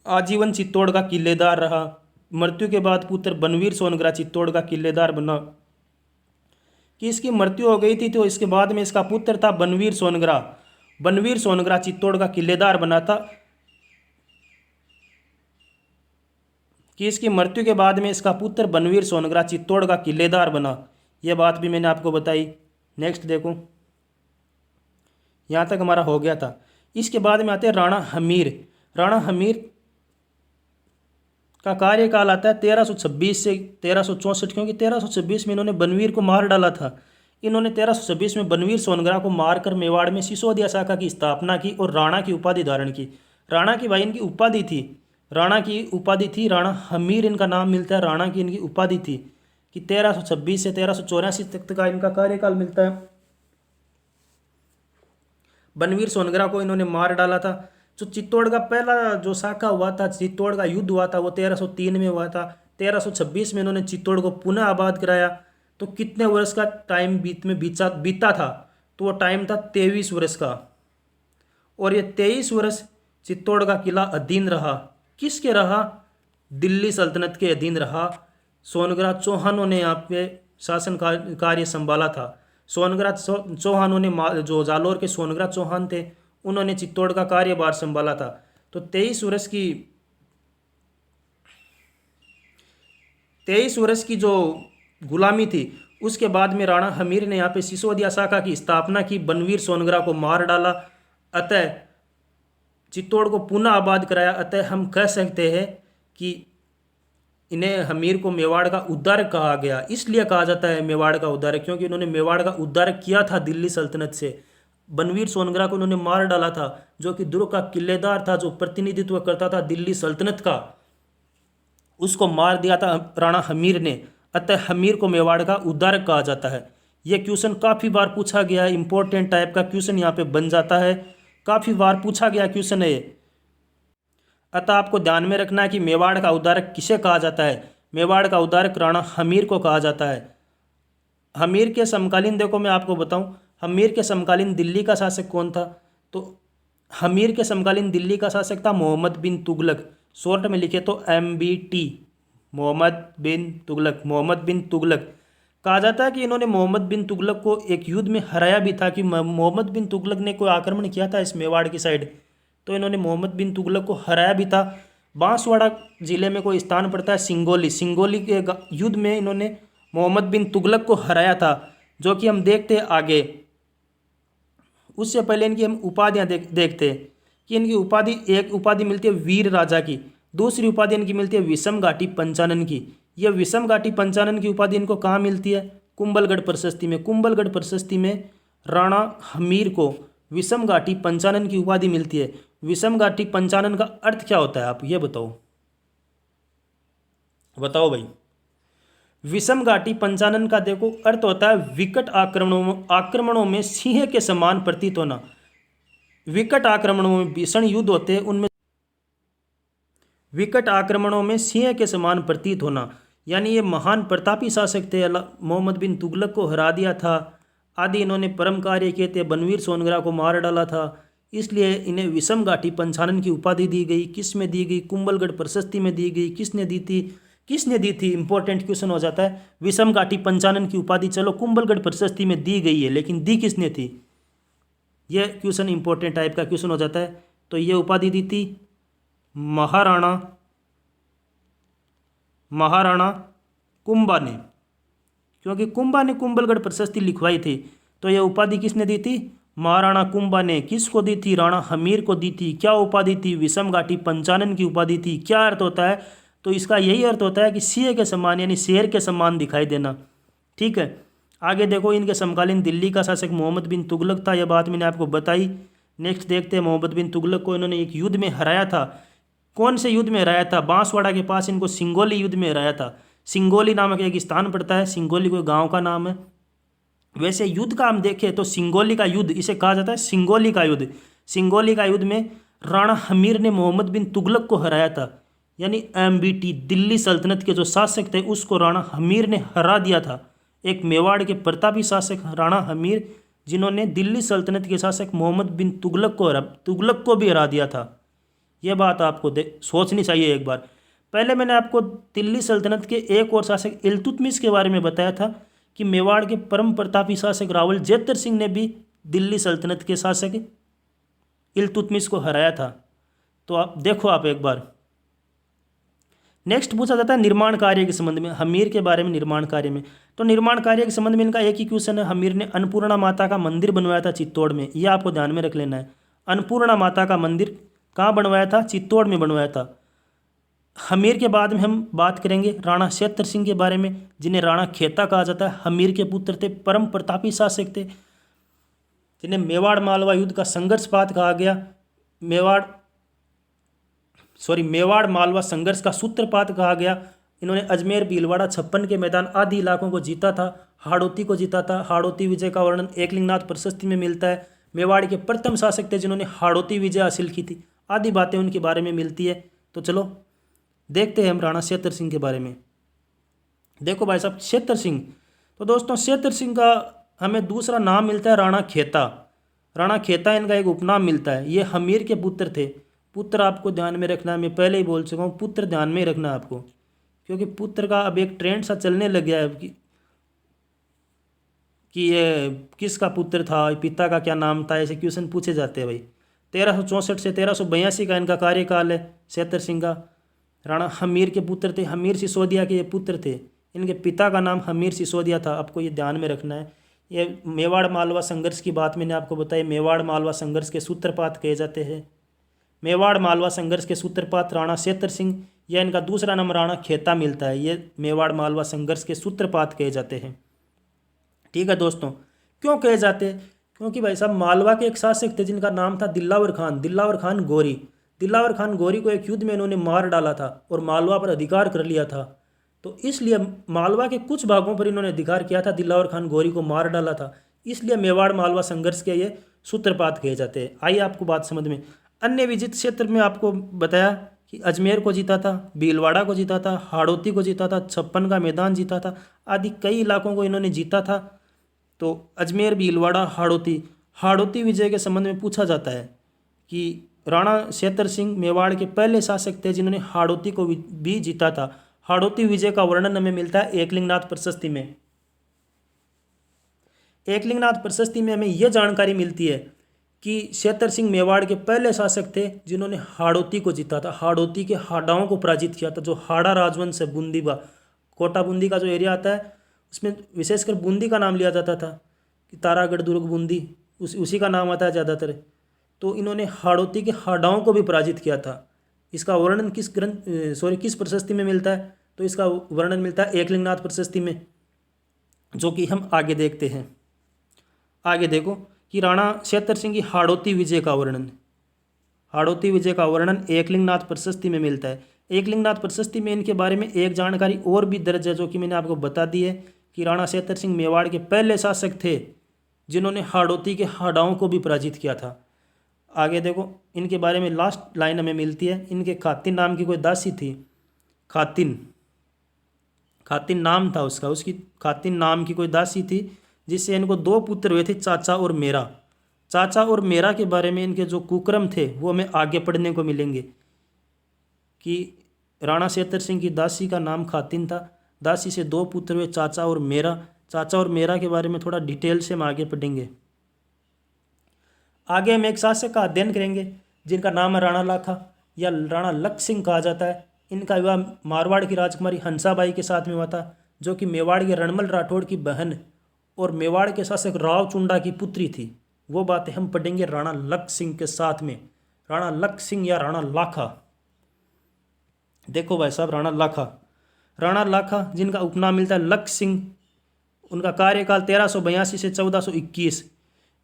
आजीवन चित्तौड़ का किलेदार रहा। मृत्यु के बाद पुत्र बनवीर सोनग्रा चित्तौड़ का किलेदार बना। कि इसकी मृत्यु हो गई थी तो इसके बाद में इसका पुत्र था बनवीर सोनग्रा चित्तौड़ का किलेदार बना था। कि इसकी मृत्यु के बाद में इसका पुत्र बनवीर सोनग्रा चित्तौड़ का किलेदार बना। यह बात भी मैंने आपको बताई। नेक्स्ट देखो, यहाँ तक हमारा हो गया था। इसके बाद में आते हैं राणा हमीर का कार्यकाल आता है 1326 से 1364, क्योंकि 1326 में इन्होंने बनवीर को मार डाला था। इन्होंने 1326 में बनवीर सोनग्रा को मारकर मेवाड़ में सिसोदिया शाखा की स्थापना की और राणा की उपाधि धारण की। राणा की भाई इनकी उपाधि थी, राणा हमीर इनका नाम मिलता है, राणा की इनकी उपाधि थी। कि 1326 से 1384 तक का इनका कार्यकाल मिलता है। बनवीर सोनग्रा को इन्होंने मार डाला था। जो चित्तौड़ का पहला जो शाखा हुआ था, चित्तौड़ का युद्ध हुआ था, वो 1303 में हुआ था। 1326 में इन्होंने चित्तौड़ को पुनः आबाद कराया। तो कितने वर्ष का टाइम बीता था? तो वो टाइम था 23 वर्ष का। और ये 23 वर्ष चित्तौड़ का किला अधीन रहा। किसके रहा? दिल्ली सल्तनत के अधीन रहा। सोनग्रा चौहानों ने यहाँ पे शासन कार्य संभाला था। सोनग्रा चौहानों ने, जो जालोर के सोनग्रा चौहान थे, उन्होंने चित्तौड़ का कार्यभार संभाला था। तो 23 वर्ष की जो गुलामी थी, उसके बाद में राणा हमीर ने यहाँ पे सिसोदिया शाखा की स्थापना की, बनवीर सोनग्रा को मार डाला, अतः चित्तौड़ को पुनः आबाद कराया। अतः हम कह सकते हैं कि इन्हें हमीर को मेवाड़ का उद्धारक कहा गया। इसलिए कहा जाता है मेवाड़ का उद्धारक, क्योंकि इन्होंने मेवाड़ का उद्धारक किया था दिल्ली सल्तनत से। बनवीर सोनग्रा को उन्होंने मार डाला था, जो कि दुर्ग का किलेदार था, जो प्रतिनिधित्व करता था दिल्ली सल्तनत का, उसको मार दिया था राणा हमीर ने। अतः हमीर को मेवाड़ का उद्धारक कहा जाता है। यह क्वेश्चन काफ़ी बार पूछा गया है, इंपॉर्टेंट टाइप का क्वेश्चन यहाँ पे बन जाता है, काफ़ी बार पूछा गया क्वेश्चन है ये। अतः आपको ध्यान में रखना है कि मेवाड़ का उद्धारक किसे कहा जाता है? मेवाड़ का उद्धारक राणा हमीर को कहा जाता है। हमीर के समकालीन देखो, मैं आपको बताऊं, हमीर के समकालीन दिल्ली का शासक कौन था? तो हमीर के समकालीन दिल्ली का शासक था मोहम्मद बिन तुगलक। शॉर्ट में लिखे तो MBT, मोहम्मद बिन तुगलक। कहा जाता है कि इन्होंने मोहम्मद बिन तुगलक को एक युद्ध में हराया भी था। कि मोहम्मद बिन तुगलक ने कोई आक्रमण किया था इस मेवाड़ की साइड, तो इन्होंने मोहम्मद बिन तुगलक को हराया भी था। बांसवाड़ा जिले में कोई स्थान पड़ता है सिंगोली के युद्ध में इन्होंने मोहम्मद बिन तुगलक को हराया था, जो कि हम देखते हैं आगे। उससे पहले इनकी हम उपाधियाँ देखते हैं कि इनकी एक उपाधि मिलती है वीर राजा की, दूसरी उपाधि इनकी मिलती है विषम घाटी पंचानन की। यह विषम घाटी पंचानन की उपाधि इनको कहाँ मिलती है? कुंभलगढ़ प्रशस्ति में। कुंभलगढ़ प्रशस्ति में राणा हमीर को विषम घाटी पंचानन की उपाधि मिलती है। विषम घाटी पंचानन का अर्थ क्या होता है, आप ये बताओ भाई। विषम घाटी पंचानन का देखो अर्थ होता है विकट आक्रमणों में सिंह के समान प्रतीत होना। विकट आक्रमणों में भीषण युद्ध होते हैं, उनमें विकट आक्रमणों में सिंह के समान प्रतीत होना। यानी ये महान प्रतापी शासक थे, मोहम्मद बिन तुगलक को हरा दिया था आदि, इन्होंने परम कार्य किए थे, बनवीर सोनग्रा को मार डाला था, इसलिए इन्हें विषम घाटी पंचानन की उपाधि दी गई। किस में दी गई? कुंभलगढ़ प्रशस्ति में दी गई। किसने दी थी? इंपॉर्टेंट क्वेश्चन हो जाता है। विषम घाटी पंचानन की उपाधि चलो कुंभलगढ़ प्रशस्ति में दी गई है, लेकिन दी किसने थी? यह क्वेश्चन इंपॉर्टेंट टाइप का क्वेश्चन हो जाता है। तो ये उपाधि दी थी महाराणा कुंभा ने। क्योंकि कुंभा ने कुंभलगढ़ प्रशस्ति लिखवाई थी। तो यह उपाधि किसने दी थी? महाराणा कुंभा ने। किसको दी थी? राणा हमीर को दी थी। क्या उपाधि थी? विषम घाटी पंचानन की उपाधि थी। क्या अर्थ होता है? तो इसका यही अर्थ होता है कि सिंह के समान यानी शेर के समान दिखाई देना। ठीक है, आगे देखो, इनके समकालीन दिल्ली का शासक मोहम्मद बिन तुगलक था। यह बात मैंने आपको बताई। नेक्स्ट देखते हैं, मोहम्मद बिन तुगलक को इन्होंने एक युद्ध में हराया था। कौन से युद्ध में हराया था? बांसवाड़ा के पास इनको सिंगोली युद्ध में हराया था। सिंगोली नामक एक स्थान पड़ता है, सिंगोली कोई गांव का नाम है। वैसे युद्ध का हम देखें तो सिंगोली का युद्ध इसे कहा जाता है सिंगोली का युद्ध। सिंगोली का युद्ध में राणा हमीर ने मोहम्मद बिन तुगलक को हराया था, यानी MBT दिल्ली सल्तनत के जो शासक थे उसको राणा हमीर ने हरा दिया था। एक मेवाड़ के प्रतापी शासक राणा हमीर, जिन्होंने दिल्ली सल्तनत के शासक मोहम्मद बिन तुगलक को भी हरा दिया था। यह बात आपको सोचनी चाहिए एक बार। पहले मैंने आपको दिल्ली सल्तनत के एक और शासक इल्तुतमिश के बारे में बताया था कि मेवाड़ के परम प्रतापी शासक रावल जेतर सिंह ने भी दिल्ली सल्तनत के शासक इल्तुतमिश को हराया था। तो आप देखो आप एक बार। नेक्स्ट पूछा जाता है निर्माण कार्य के संबंध में, हमीर के बारे में निर्माण कार्य में। तो निर्माण कार्य के संबंध में इनका एक ही क्वेश्चन है, हमीर ने अन्नपूर्णा माता का मंदिर बनवाया था चित्तौड़ में। यह आपको ध्यान में रख लेना है। अन्नपूर्णा माता का मंदिर कहाँ बनवाया था? चित्तौड़ में बनवाया था। हमीर के बाद में हम बात करेंगे राणा क्षेत्र सिंह के बारे में, जिन्हें राणा खेता कहा जाता है। हमीर के पुत्र थे, परम प्रतापी शासक थे, जिन्हें मेवाड़ मालवा युद्ध का संघर्षपात कहा गया। मेवाड़ मालवा संघर्ष का सूत्रपात कहा गया। इन्होंने अजमेर, भीलवाड़ा, छप्पन के मैदान आदि इलाकों को जीता था। हाड़ौती को जीता था। हाड़ौती विजय का वर्णन एकलिंगनाथ प्रशस्ति में मिलता है। मेवाड़ के प्रथम शासक थे जिन्होंने हाड़ौती विजय हासिल की थी। आदि बातें उनके बारे में मिलती है। तो चलो देखते हैं हम राणा क्षेत्र सिंह के बारे में। देखो भाई साहब, क्षेत्र सिंह, तो दोस्तों क्षेत्र सिंह का हमें दूसरा नाम मिलता है राणा खेता। राणा खेता इनका एक उपनाम मिलता है। ये हमीर के पुत्र थे। पुत्र आपको ध्यान में रखना है, मैं पहले ही बोल चुका हूँ, पुत्र ध्यान में रखना है आपको, क्योंकि पुत्र का अब एक ट्रेंड सा चलने लग गया है कि ये किसका पुत्र था, पिता का क्या नाम था, ऐसे क्वेश्चन पूछे जाते हैं भाई। 1364 से 1382 का इनका कार्यकाल है क्षेत्र सिंह का। राणा हमीर के पुत्र थे, हमीर सिसोदिया के ये पुत्र थे। इनके पिता का नाम हमीर सिसोदिया था, आपको ये ध्यान में रखना है। ये मेवाड़ मालवा संघर्ष की बात मैंने आपको बताई। मेवाड़ मालवा संघर्ष के सूत्रपात कहे जाते हैं। मेवाड़ मालवा संघर्ष के सूत्रपात राणा क्षेत्र सिंह, या इनका दूसरा नाम राणा खेता मिलता है। ये मेवाड़ मालवा संघर्ष के सूत्रपात कहे जाते हैं। ठीक है दोस्तों, क्यों कहे जाते हैं? क्योंकि भाई साहब मालवा के एक शासक थे जिनका नाम था दिलावर खान गोरी। दिलावर खान गोरी को एक युद्ध में इन्होंने मार डाला था और मालवा पर अधिकार कर लिया था। तो इसलिए मालवा के कुछ भागों पर इन्होंने अधिकार किया था, दिलावर खान गोरी को मार डाला था। इसलिए मेवाड़ मालवा संघर्ष के ये सूत्रपात कहे जाते हैं। आइए आपको बात समझ में। अन्य विजित क्षेत्र में आपको बताया कि अजमेर को जीता था, भीलवाड़ा को जीता था, हाड़ौती को जीता था, छप्पन का मैदान जीता था, आदि कई इलाकों को इन्होंने जीता था। तो अजमेर, भीलवाड़ा, हाड़ौती विजय के संबंध में पूछा जाता है कि राणा क्षेत्र सिंह मेवाड़ के पहले शासक थे जिन्होंने हाड़ौती को भी जीता था। हाड़ौती विजय का वर्णन हमें मिलता है एकलिंगनाथ प्रशस्ति में। एकलिंगनाथ प्रशस्ति में हमें यह जानकारी मिलती है कि क्षेत्र सिंह मेवाड़ के पहले शासक थे जिन्होंने हाड़ौती को जीता था, हाड़ौती के हाड़ाओं को पराजित किया था। जो हाड़ा राजवंश है, बूंदी का, कोटा बूंदी का जो एरिया आता है, उसमें विशेषकर बूंदी का नाम लिया जाता था कि तारागढ़ दुर्ग बूंदी, उसी का नाम आता है ज़्यादातर। तो इन्होंने हाड़ौती के हाड़ाओं को भी पराजित किया था। इसका वर्णन किस प्रशस्ति में मिलता है? तो इसका वर्णन मिलता है एकलिंगनाथ प्रशस्ति में, जो कि हम आगे देखते हैं। आगे देखो कि राणा क्षेत्र सिंह की हाड़ौती विजय का वर्णन एकलिंगनाथ प्रशस्ति में मिलता है। एकलिंगनाथ प्रशस्ति में इनके बारे में एक जानकारी और भी दर्ज है, जो कि मैंने आपको बता दी है कि राणा क्षेत्र सिंह मेवाड़ के पहले शासक थे जिन्होंने हाड़ौती के हाड़ाओं को भी पराजित किया था। आगे देखो, इनके बारे में लास्ट लाइन हमें मिलती है। इनके खातिन नाम की कोई दासी थी, खातिन नाम था उसका, उसकी खातिन नाम की कोई दासी थी, जिससे इनको 2 पुत्र हुए थे, चाचा और मेरा। चाचा और मेरा के बारे में इनके जो कुक्रम थे वो हमें आगे पढ़ने को मिलेंगे कि राणा क्षेत्र सिंह की दासी का नाम खातिन था, दासी से 2 पुत्र हुए, चाचा और मेरा। चाचा और मेरा के बारे में थोड़ा डिटेल से हम आगे पढ़ेंगे। आगे हम एक शासक का अध्ययन करेंगे जिनका नाम है राणा लाखा या राणा लख सिंह कहा जाता है। इनका विवाह मारवाड़ की राजकुमारी हंसाबाई के साथ में हुआ था। जो कि मेवाड़ के रणमल राठौड़ की बहन और मेवाड़ के शासक राव चुंडा की पुत्री थी। वो बातें हम पढ़ेंगे राणा लख सिंह के साथ में। राणा लख सिंह या राणा लाखा, देखो भाई साहब, राणा लाखा जिनका उपनाम मिलता है लख सिंह, उनका कार्यकाल 1382 से 1421।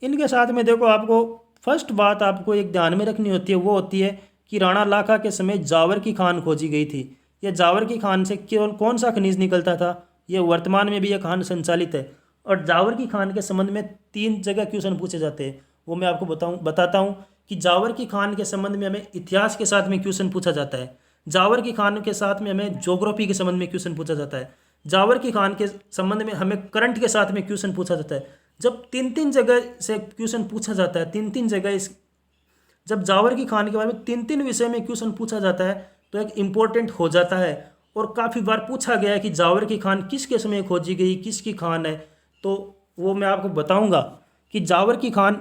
इनके साथ में देखो, आपको फर्स्ट बात आपको एक ध्यान में रखनी होती है, वो होती है कि राणा लाखा के समय जावर की खान खोजी गई थी। यह जावर की खान से केवल कौन सा खनिज निकलता था, यह वर्तमान में भी यह खान संचालित है। और जावर की खान के संबंध में 3 जगह क्वेश्चन पूछे जाते हैं, वो मैं आपको बताता हूँ कि जावर की खान के संबंध में हमें इतिहास के साथ में क्वेश्चन पूछा जाता है, जावर की खान के साथ में हमें ज्योग्राफी के संबंध में क्वेश्चन पूछा जाता है, जावर की खान के संबंध में हमें करंट के साथ में क्वेश्चन पूछा जाता है। जब 3 जगह से क्वेश्चन पूछा जाता है, 3 जगह जब जावर की खान के बारे में 3 विषय में क्वेश्चन पूछा जाता है तो एक इम्पोर्टेंट हो जाता है। और काफ़ी बार पूछा गया है कि जावर की खान किसके समय खोजी गई, किसकी खान है, तो वो मैं आपको बताऊंगा कि जावर की खान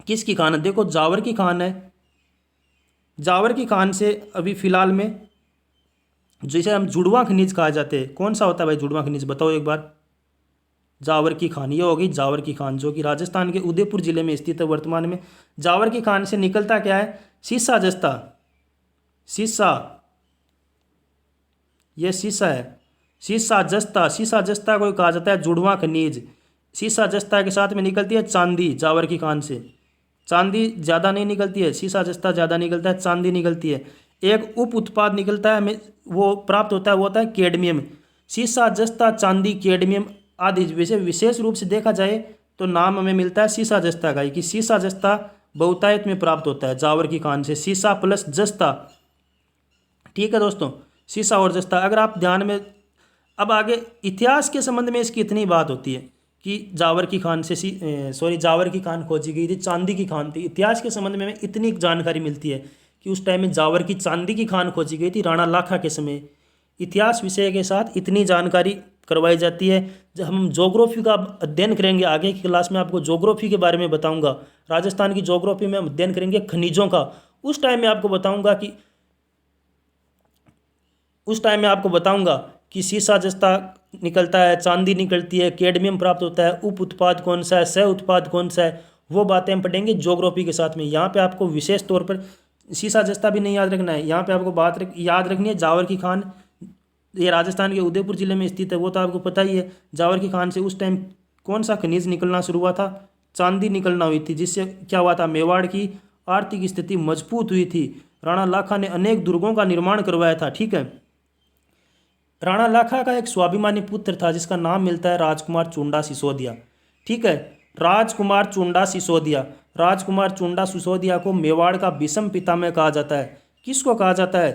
किसकी खान है। देखो, जावर की खान है, जावर की खान से अभी फिलहाल में जैसे हम जुड़वा खनिज कहा जाते हैं, कौन सा होता है भाई जुड़वा खनिज, बताओ एक बार। जावर की खान, ये होगी जावर की खान, जो कि राजस्थान के उदयपुर जिले में स्थित है वर्तमान में। जावर की खान से निकलता क्या है, सीसा जस्ता, सीसा, ये सीसा है, सीसा जस्ता को कहा जाता है जुड़वा खनिज। सीसा जस्ता के साथ में निकलती है चांदी, जावर की खान से चांदी ज़्यादा नहीं निकलती है, सीसा जस्ता ज़्यादा निकलता है, चांदी निकलती है। एक उप उत्पाद निकलता है हमें, वो प्राप्त होता है, वो होता है कैडमियम। सीसा जस्ता, चांदी, कैडमियम आदि। वैसे विशेष रूप से देखा जाए तो नाम हमें मिलता है सीसा जस्ता का, कि सीसा जस्ता बहुतायत में प्राप्त होता है जावर की खान से, सीसा प्लस जस्ता। ठीक है दोस्तों, सीसा और जस्ता। अगर आप ध्यान में, अब आगे इतिहास के संबंध में इसकी इतनी बात होती है कि जावर की खान से जावर की खान खोजी गई थी, चांदी की खान थी। इतिहास के संबंध में हमें इतनी जानकारी मिलती है कि उस टाइम में जावर की चांदी की खान खोजी गई थी राणा लाखा के समय। इतिहास विषय के साथ इतनी जानकारी करवाई जाती है। जब हम ज्योग्राफी का अध्ययन करेंगे आगे की क्लास में, आपको ज्योग्राफी के बारे में बताऊंगा, राजस्थान की ज्योग्राफी में हम अध्ययन करेंगे खनिजों का। उस टाइम में आपको बताऊंगा कि सीसा जस्ता निकलता है, चांदी निकलती है, कैडमियम प्राप्त होता है, उप उत्पाद कौन सा है, सह उत्पाद कौन सा है, वो बातें हम पढ़ेंगे ज्योग्राफी के साथ में। यहाँ पे आपको विशेष तौर पर सीसा जस्ता भी नहीं याद रखना है, यहाँ पे आपको याद रखनी है जावर की खान, ये राजस्थान के उदयपुर जिले में स्थित है, वो तो आपको पता ही है। जावर की खान से उस टाइम कौन सा खनिज निकलना शुरू हुआ था, चांदी निकलना हुई थी, जिससे क्या हुआ था, मेवाड़ की आर्थिक स्थिति मजबूत हुई थी। राणा लाखा ने अनेक दुर्गों का निर्माण करवाया था। ठीक है, राणा लाखा का एक स्वाभिमानी पुत्र था जिसका नाम मिलता है राजकुमार चुंडा सिसोदिया। ठीक है, राजकुमार चुंडा सिसोदिया को मेवाड़ का विषम पितामह कहा जाता है। किसको कहा जाता है,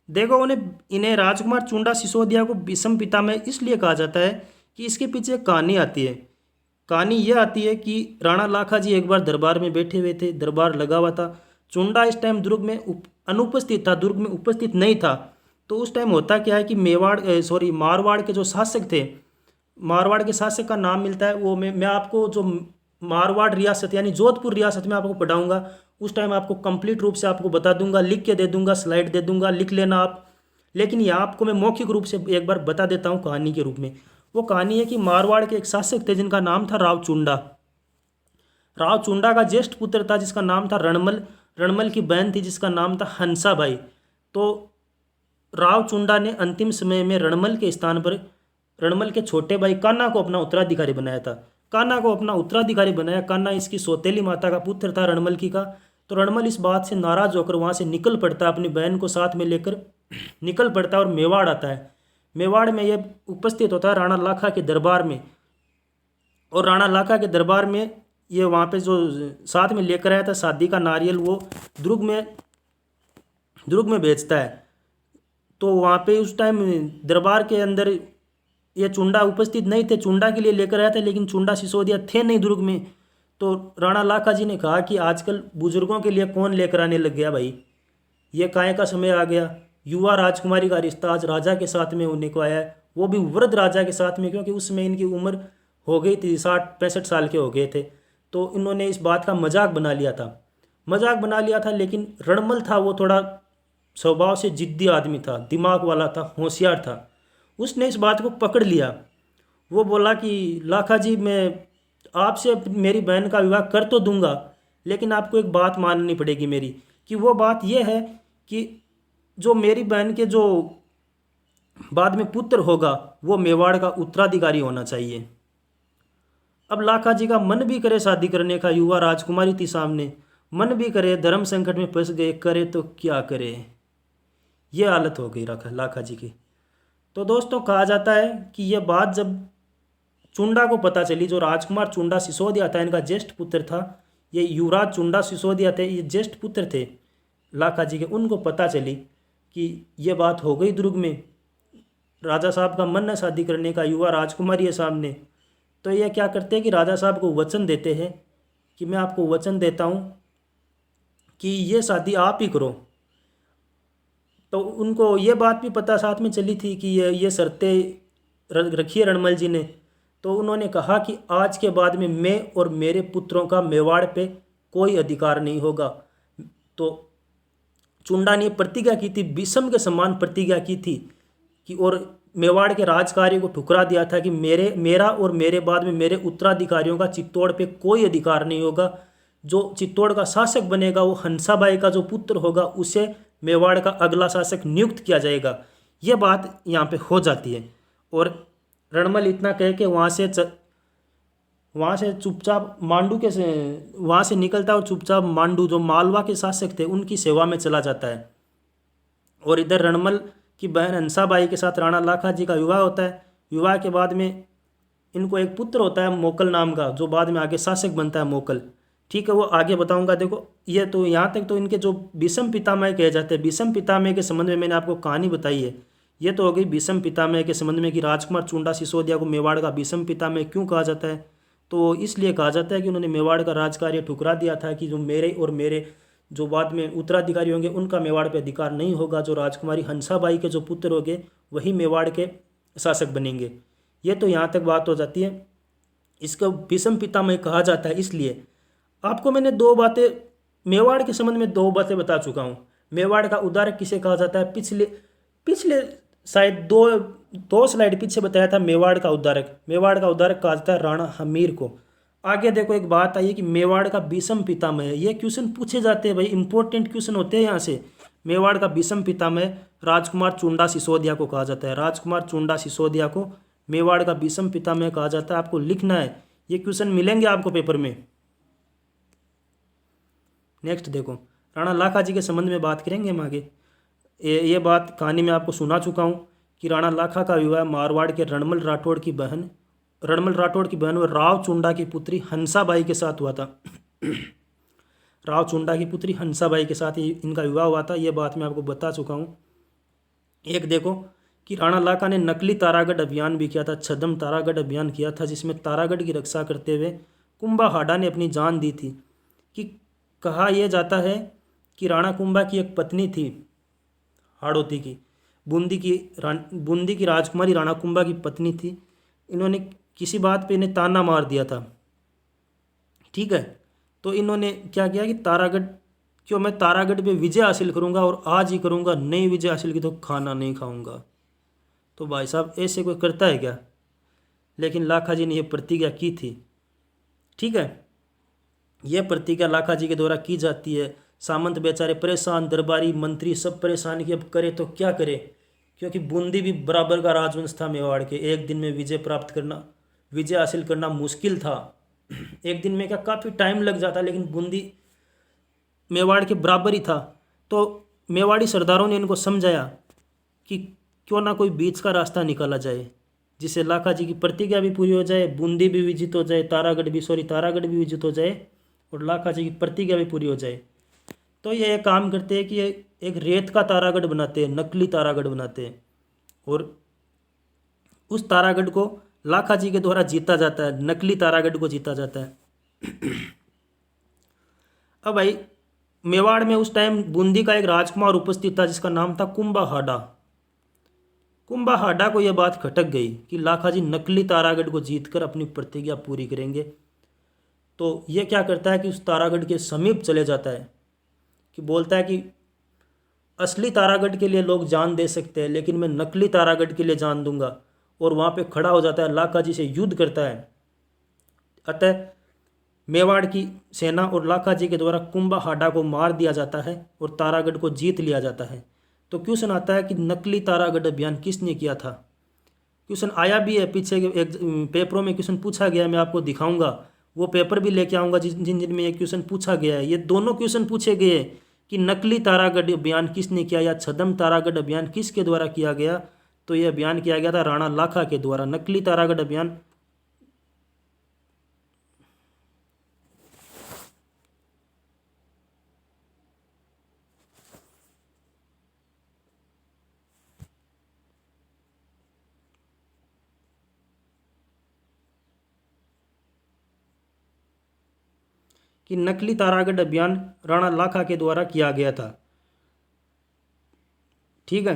देखो, इन्हें राजकुमार चुंडा सिसोदिया को विषम पितामह इसलिए कहा जाता है कि इसके पीछे एक कहानी आती है। कहानी यह आती है कि राणा लाखा जी एक बार दरबार में बैठे हुए थे, दरबार लगा हुआ था। चुंडा इस टाइम दुर्ग में अनुपस्थित था, दुर्ग में उपस्थित नहीं था। तो उस टाइम होता क्या है कि मारवाड़ के जो शासक थे, मारवाड़ के शासक का नाम मिलता है, वो मैं आपको जो मारवाड़ रियासत यानी जोधपुर रियासत में आपको पढ़ाऊंगा, उस टाइम आपको कंप्लीट रूप से आपको बता दूंगा, लिख के दे दूंगा, स्लाइड दे दूंगा, लिख लेना आप। लेकिन यहाँ आपको मैं मौखिक रूप से एक बार बता देता हूँ कहानी के रूप में। वो कहानी है कि मारवाड़ के एक शासक थे जिनका नाम था राव चुंडा का ज्येष्ठ पुत्र था जिसका नाम था रणमल की बहन थी जिसका नाम था हंसा बाई। तो राव चुंडा ने अंतिम समय में रणमल के स्थान पर रणमल के छोटे भाई कान्हा को अपना उत्तराधिकारी बनाया था। कान्हा इसकी सौतेली माता का पुत्र था रणमल की का। तो रणमल इस बात से नाराज होकर वहाँ से निकल पड़ता है, अपनी बहन को साथ में लेकर निकल पड़ता है और मेवाड़ आता है। मेवाड़ में यह उपस्थित होता है राणा लाखा के दरबार में, और राणा लाखा के दरबार में ये वहाँ पे जो साथ में लेकर आया था शादी का नारियल, वो दुर्ग में बेचता है। तो वहाँ पे उस टाइम दरबार के अंदर ये चुंडा उपस्थित नहीं थे, चुंडा के लिए लेकर आया था, लेकिन चुंडा सिसोदिया थे नहीं दुर्ग में। तो राणा लाखा जी ने कहा कि आजकल बुजुर्गों के लिए कौन लेकर आने लग गया भाई, ये काहे का समय आ गया। युवा राजकुमारी का रिश्ता आज राजा के साथ में होने को आया है, वो भी वृद्ध राजा के साथ में, क्योंकि उस समय इनकी उम्र हो गई थी, 60-65 साल के हो गए थे। तो इन्होंने इस बात का मजाक बना लिया था। लेकिन रणमल था वो थोड़ा स्वभाव से जिद्दी आदमी था, दिमाग वाला था, होशियार था। उसने इस बात को पकड़ लिया। वो बोला कि लाखा जी, मैं आपसे मेरी बहन का विवाह कर तो दूंगा, लेकिन आपको एक बात माननी पड़ेगी मेरी, कि वो बात ये है कि जो मेरी बहन के जो बाद में पुत्र होगा वो मेवाड़ का उत्तराधिकारी होना चाहिए। अब लाखा जी का मन भी करे शादी करने का, युवा राजकुमारी थी सामने, मन भी करे, धर्म संकट में फंस गए, करे तो क्या करे। ये हालत हो गई लाखा जी की। तो दोस्तों कहा जाता है कि यह बात जब चुंडा को पता चली, जो राजकुमार चुंडा सिसोदिया था, इनका ज्येष्ठ पुत्र था, ये युवराज चुंडा सिसोदिया थे, ये ज्येष्ठ पुत्र थे लाखा जी के, उनको पता चली कि ये बात हो गई दुर्ग में, राजा साहब का मन है शादी करने का, युवा राजकुमारी है सामने। तो ये क्या करते हैं कि राजा साहब को वचन देते हैं कि मैं आपको वचन देता हूँ कि ये शादी आप ही करो। तो उनको ये बात भी पता साथ में चली थी कि ये शर्तें रखी है रणमल जी ने। तो उन्होंने कहा कि आज के बाद में मैं और मेरे पुत्रों का मेवाड़ पे कोई अधिकार नहीं होगा। तो चुंडा ने प्रतिज्ञा की थी, भीष्म के समान प्रतिज्ञा की थी कि, और मेवाड़ के राजकार्य को ठुकरा दिया था कि मेरा और मेरे बाद में मेरे उत्तराधिकारियों का चित्तौड़ पे कोई अधिकार नहीं होगा। जो चित्तौड़ का शासक बनेगा वो हंसाबाई का जो पुत्र होगा उसे मेवाड़ का अगला शासक नियुक्त किया जाएगा। ये बात यहाँ पे हो जाती है। और रणमल इतना कह के वहाँ से चुपचाप मांडू के से वहाँ से निकलता है और चुपचाप मांडू जो मालवा के शासक थे उनकी सेवा में चला जाता है। और इधर रणमल की बहन हंसाबाई के साथ राणा लाखा जी का विवाह होता है। विवाह के बाद में इनको एक पुत्र होता है मोकल नाम का, जो बाद में आगे शासक बनता है मोकल। ठीक है, वो आगे बताऊंगा। देखो ये तो यहाँ तक तो इनके जो भीष्म पितामह कहे जाते हैं, भीष्म पितामह के संबंध में मैंने आपको कहानी बताई है। ये तो हो गई भीष्म पितामह के संबंध में कि राजकुमार चुंडा सिसोदिया को मेवाड़ का भीष्म पितामह क्यों कहा जाता है। तो इसलिए कहा जाता है कि उन्होंने मेवाड़ का राजकार्य ठुकरा दिया था कि जो मेरे और मेरे जो बाद में उत्तराधिकारी होंगे उनका मेवाड़ पे अधिकार नहीं होगा। जो राजकुमारी हंसाबाई के जो पुत्र होंगे वही मेवाड़ के शासक बनेंगे। ये तो यहाँ तक बात हो जाती है। इसका भीष्म पितामह कहा जाता है इसलिए। आपको मैंने दो बातें मेवाड़ के संबंध में दो बातें बता चुका हूँ। मेवाड़ का उद्धारक किसे कहा जाता है, पिछले पिछले शायद दो स्लाइड पीछे बताया था। मेवाड़ का उद्धारक कहा जाता है राणा हमीर को। आगे देखो एक बात आई है कि मेवाड़ का भीष्म पितामह है। ये क्वेश्चन पूछे जाते हैं भाई, इंपॉर्टेंट क्वेश्चन होते हैं यहाँ से। मेवाड़ का भीष्म पितामह राजकुमार चुंडा सिसोदिया को कहा जाता है। राजकुमार चुंडा सिसोदिया को मेवाड़ का भीष्म पितामह कहा जाता है। आपको लिखना है, ये क्वेश्चन मिलेंगे आपको पेपर में। नेक्स्ट देखो, राणा लाखा जी के संबंध में बात करेंगे हम आगे। ये बात कहानी में आपको सुना चुका हूँ कि राणा लाखा का विवाह मारवाड़ के रणमल राठौड़ की बहन और राव चुंडा की पुत्री हंसाबाई के साथ हुआ था। राव चुंडा की पुत्री हंसाबाई के साथ इनका विवाह हुआ था। ये बात मैं आपको बता चुका हूँ। एक देखो कि राणा लाखा ने नकली तारागढ़ अभियान भी किया था, छद्म तारागढ़ अभियान किया था, जिसमें तारागढ़ की रक्षा करते हुए कुंभा हाडा ने अपनी जान दी थी। कि कहा यह जाता है कि राणा कुंभा की एक पत्नी थी हाड़ौती की, बूंदी की राजकुमारी राणा कुंभा की पत्नी थी। इन्होंने किसी बात पे इन्हें ताना मार दिया था। ठीक है, तो इन्होंने क्या किया कि मैं तारागढ़ पे विजय हासिल करूंगा और आज ही करूंगा, नहीं विजय हासिल की तो खाना नहीं खाऊंगा। तो भाई साहब ऐसे कोई करता है क्या? लेकिन लाखा जी ने यह प्रतिज्ञा की थी। ठीक है, यह प्रतिज्ञा लाखा जी के द्वारा की जाती है। सामंत बेचारे परेशान, दरबारी मंत्री सब परेशान कि अब करे तो क्या करे, क्योंकि बूंदी भी बराबर का राजवंश था मेवाड़ के। एक दिन में विजय हासिल करना मुश्किल था। एक दिन में क्या, काफ़ी टाइम लग जाता, लेकिन बूंदी मेवाड़ के बराबर ही था। तो मेवाड़ी सरदारों ने इनको समझाया कि क्यों ना कोई बीच का रास्ता निकाला जाए, जिससे लाखा जी की प्रतिज्ञा भी पूरी हो जाए, बूंदी भी विजित हो जाए, तारागढ़ भी विजित हो जाए और लाखा जी की प्रतिज्ञा भी पूरी हो जाए। तो ये काम करते हैं कि एक रेत का तारागढ़ बनाते हैं, नकली तारागढ़ बनाते हैं, और उस तारागढ़ को लाखा जी के द्वारा जीता जाता है, नकली तारागढ़ को जीता जाता है। अब भाई मेवाड़ में उस टाइम बूंदी का एक राजकुमार उपस्थित था जिसका नाम था कुंभा हाडा को यह बात खटक गई कि लाखा जी नकली तारागढ़ को जीतकर अपनी प्रतिज्ञा पूरी करेंगे। तो यह क्या करता है कि उस तारागढ़ के समीप चले जाता है, कि बोलता है कि असली तारागढ़ के लिए लोग जान दे सकते हैं, लेकिन मैं नकली तारागढ़ के लिए जान दूंगा। और वहाँ पे खड़ा हो जाता है, लाखा जी से युद्ध करता है। अतः मेवाड़ की सेना और लाखा जी के द्वारा कुंभाहाडा को मार दिया जाता है और तारागढ़ को जीत लिया जाता है। तो क्वेश्चन आता है कि नकली तारागढ़ अभियान किसने किया था। क्वेश्चन आया भी है पीछे के एक पेपरों में, क्वेश्चन पूछा गया है, मैं आपको दिखाऊंगा, वो पेपर भी लेके आऊँगा जिन जिन में ये क्वेश्चन पूछा गया है। ये दोनों क्वेश्चन पूछे गए कि नकली तारागढ़ अभियान किसने किया या छद्म तारागढ़ अभियान किसके द्वारा किया गया। तो ये अभियान किया गया था राणा लाखा के द्वारा। नकली तारागढ़ अभियान कि नकली तारागढ़ अभियान राणा लाखा के द्वारा किया गया था। ठीक है।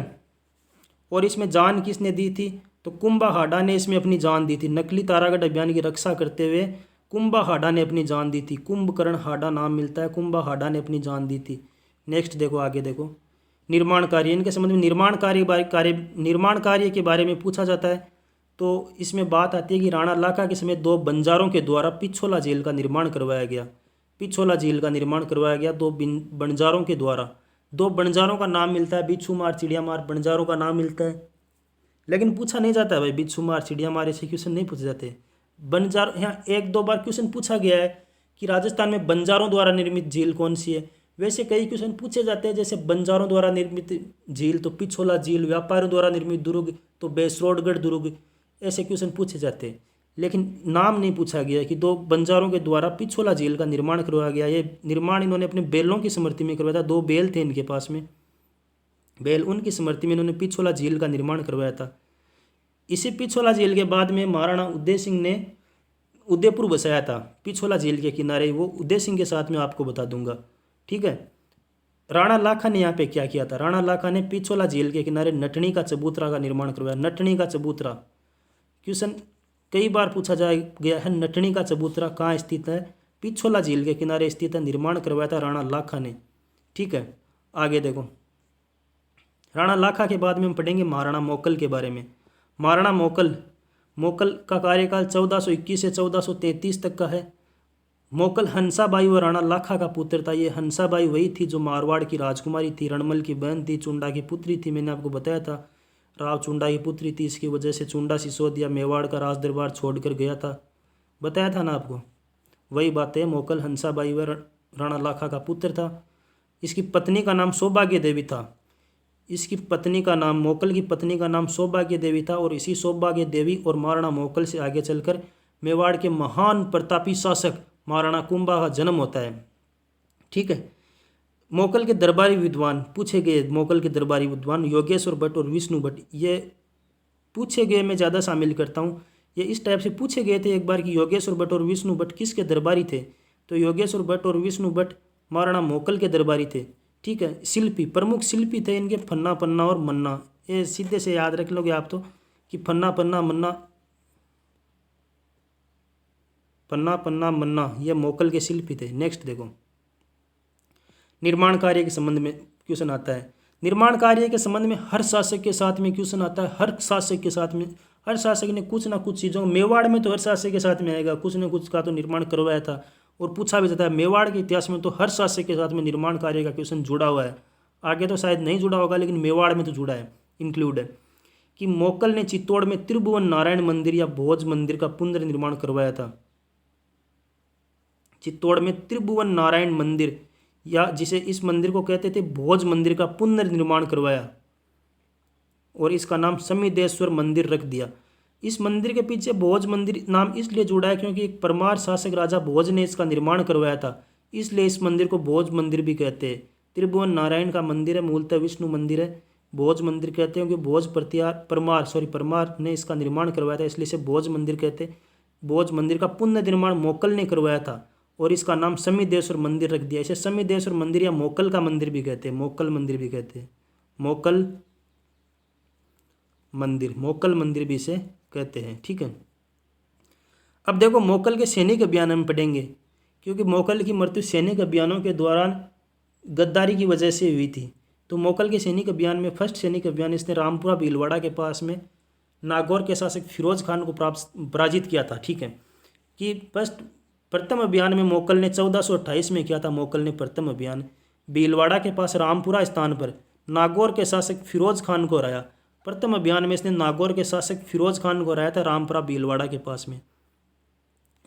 और इसमें जान किसने दी थी, तो कुंभाहाडा ने इसमें अपनी जान दी थी। नकली तारागढ़ अभियान की रक्षा करते हुए कुंभाहाडा ने अपनी जान दी थी। कुंभकर्ण हाडा नाम मिलता है, कुंभाहाडा ने अपनी जान दी थी। नेक्स्ट देखो, आगे देखो, निर्माण कार्य, इनके संबंध में निर्माण कार्य के बारे में पूछा जाता है। तो इसमें बात आती है कि राणा लाखा के समय 2 बंजारों के द्वारा पिछोला झील का निर्माण करवाया गया। पिछोला झील का निर्माण करवाया गया 2 बंजारों के द्वारा। 2 बंजारों का नाम मिलता है, बिच्छूमार, चिड़ियामार, बंजारों का नाम मिलता है। लेकिन पूछा नहीं जाता है भाई, बिच्छूमार, चिड़ियामार ऐसे क्वेश्चन नहीं पूछे जाते। बंजार, यहाँ 1-2 बार क्वेश्चन पूछा गया है कि राजस्थान में बंजारों द्वारा निर्मित झील कौन सी है। वैसे कई क्वेश्चन पूछे जाते हैं, जैसे बंजारों द्वारा निर्मित झील तो पिछोला झील, व्यापारियों द्वारा निर्मित दुर्ग तो बेसरोडगढ़ दुर्ग, ऐसे क्वेश्चन पूछे जाते हैं। लेकिन नाम नहीं पूछा गया कि 2 बंजारों के द्वारा पिछोला झील का निर्माण करवाया गया। ये निर्माण इन्होंने अपने बैलों की स्मृति में करवाया था। 2 बैल थे इनके पास में, बैल, उनकी स्मृति में इन्होंने पिछोला झील का निर्माण करवाया था। इसी पिछोला झील के बाद में महाराणा उदय सिंह ने उदयपुर बसाया था पिछोला झील के किनारे। वो उदय सिंह के साथ में आपको बता दूंगा। ठीक है। राणा लाखा ने यहाँ पे क्या किया था, राणा लाखा ने पिछोला झील के किनारे नटनी का चबूतरा का निर्माण करवाया। नटनी का चबूतरा क्वेश्चन कई बार पूछा गया है। नटनी का चबूतरा कहाँ स्थित है, पिछोला झील के किनारे स्थित है। निर्माण करवाया था राणा लाखा ने। ठीक है। आगे देखो, राणा लाखा के बाद में हम पढ़ेंगे महाराणा मोकल के बारे में। महाराणा मोकल का कार्यकाल 1421 से 1433 तक का है। मोकल हंसाबाई व राणा लाखा का पुत्र था। ये हंसाबाई वही थी जो मारवाड़ की राजकुमारी थी, रणमल की बहन थी, चुंडा की पुत्री थी। मैंने आपको बताया था राव चुंडा की पुत्री थी, इसकी वजह से चुंडा सिसोदिया मेवाड़ का राज दरबार छोड़कर गया था, बताया था ना आपको। वही बात है, मोकल हंसाबाई व राणा लाखा का पुत्र था। इसकी पत्नी का नाम सौभाग्य देवी था। इसकी पत्नी का नाम, मोकल की पत्नी का नाम सौभाग्य देवी था। और इसी सौभाग्य देवी और महाराणा मोकल से आगे चलकर मेवाड़ के महान प्रतापी शासक महाराणा कुंभा का जन्म होता है। ठीक है। मोकल के दरबारी विद्वान पूछे गए, मोकल के दरबारी विद्वान योगेश्वर भट्ट और विष्णु भट्ट, ये पूछे गए, मैं ज़्यादा शामिल करता हूँ। ये इस टाइप से पूछे गए थे एक बार कि योगेश्वर भट्ट और विष्णु भट्ट किसके दरबारी थे। तो योगेश्वर भट्ट और विष्णु भट्ट महाराणा मोकल के दरबारी थे। ठीक है। शिल्पी, प्रमुख शिल्पी थे इनके फन्ना, पन्ना और मन्ना। ये सीधे से याद रख लोगे आप तो कि फन्ना, पन्ना, मन्ना, पन्ना, पन्ना, मन्ना, ये मोकल के शिल्पी थे। नेक्स्ट देखो, निर्माण कार्य के संबंध में क्वेश्चन आता है। निर्माण कार्य के संबंध में हर शासक के साथ में क्वेश्चन आता है। हर शासक के साथ में, हर शासक ने कुछ ना कुछ चीज़ों, मेवाड़ में तो हर शासक के साथ में आएगा, कुछ ना कुछ का तो निर्माण करवाया था। और पूछा भी जाता है मेवाड़ के इतिहास में तो हर शासक के साथ में निर्माण कार्य का क्वेश्चन जुड़ा हुआ है। आगे तो शायद नहीं जुड़ा होगा, लेकिन मेवाड़ में तो जुड़ा है, इंक्लूड है। कि मोकल ने चित्तौड़ में त्रिभुवन नारायण मंदिर या भोज मंदिर का पुनर्निर्माण करवाया था। चित्तौड़ में त्रिभुवन नारायण मंदिर, या जिसे इस मंदिर को कहते थे भोज मंदिर, का पुनर्निर्माण करवाया और इसका नाम समिदेश्वर मंदिर रख दिया। इस मंदिर के पीछे भोज मंदिर नाम इसलिए जुड़ा है क्योंकि एक परमार शासक राजा भोज ने इसका निर्माण करवाया था, इसलिए इस मंदिर को भोज मंदिर भी कहते हैं। त्रिभुवन नारायण का मंदिर है, मूलतः विष्णु मंदिर है, भोज मंदिर कहते हैं क्योंकि भोज परमार ने इसका निर्माण करवाया था, इसलिए इसे भोज मंदिर कहते हैं। भोज मंदिर का पुनर्निर्माण मोकल ने करवाया था और इसका नाम समिदेश्वर मंदिर रख दिया। इसे समिदेश्वर मंदिर या मोकल का मंदिर भी कहते हैं, मोकल मंदिर भी कहते हैं, मोकल मंदिर भी इसे कहते हैं। ठीक है। अब देखो, मोकल के सैनिक अभियान हम पढ़ेंगे क्योंकि मोकल की मृत्यु सैनिक अभियानों के दौरान गद्दारी की वजह से हुई थी। तो मोकल के सैनिक अभियान में फर्स्ट सैनिक अभियान इसने रामपुरा भीलवाड़ा के पास में नागौर के शासक फिरोज खान को पराजित किया था। ठीक है, कि प्रथम अभियान में मोकल ने 1428 में किया था। मोकल ने प्रथम अभियान भीलवाड़ा के पास रामपुरा स्थान पर नागौर के शासक फिरोज खान को हराया। प्रथम अभियान में इसने नागौर के शासक फिरोज खान को हराया था रामपुरा भीलवाड़ा के पास में।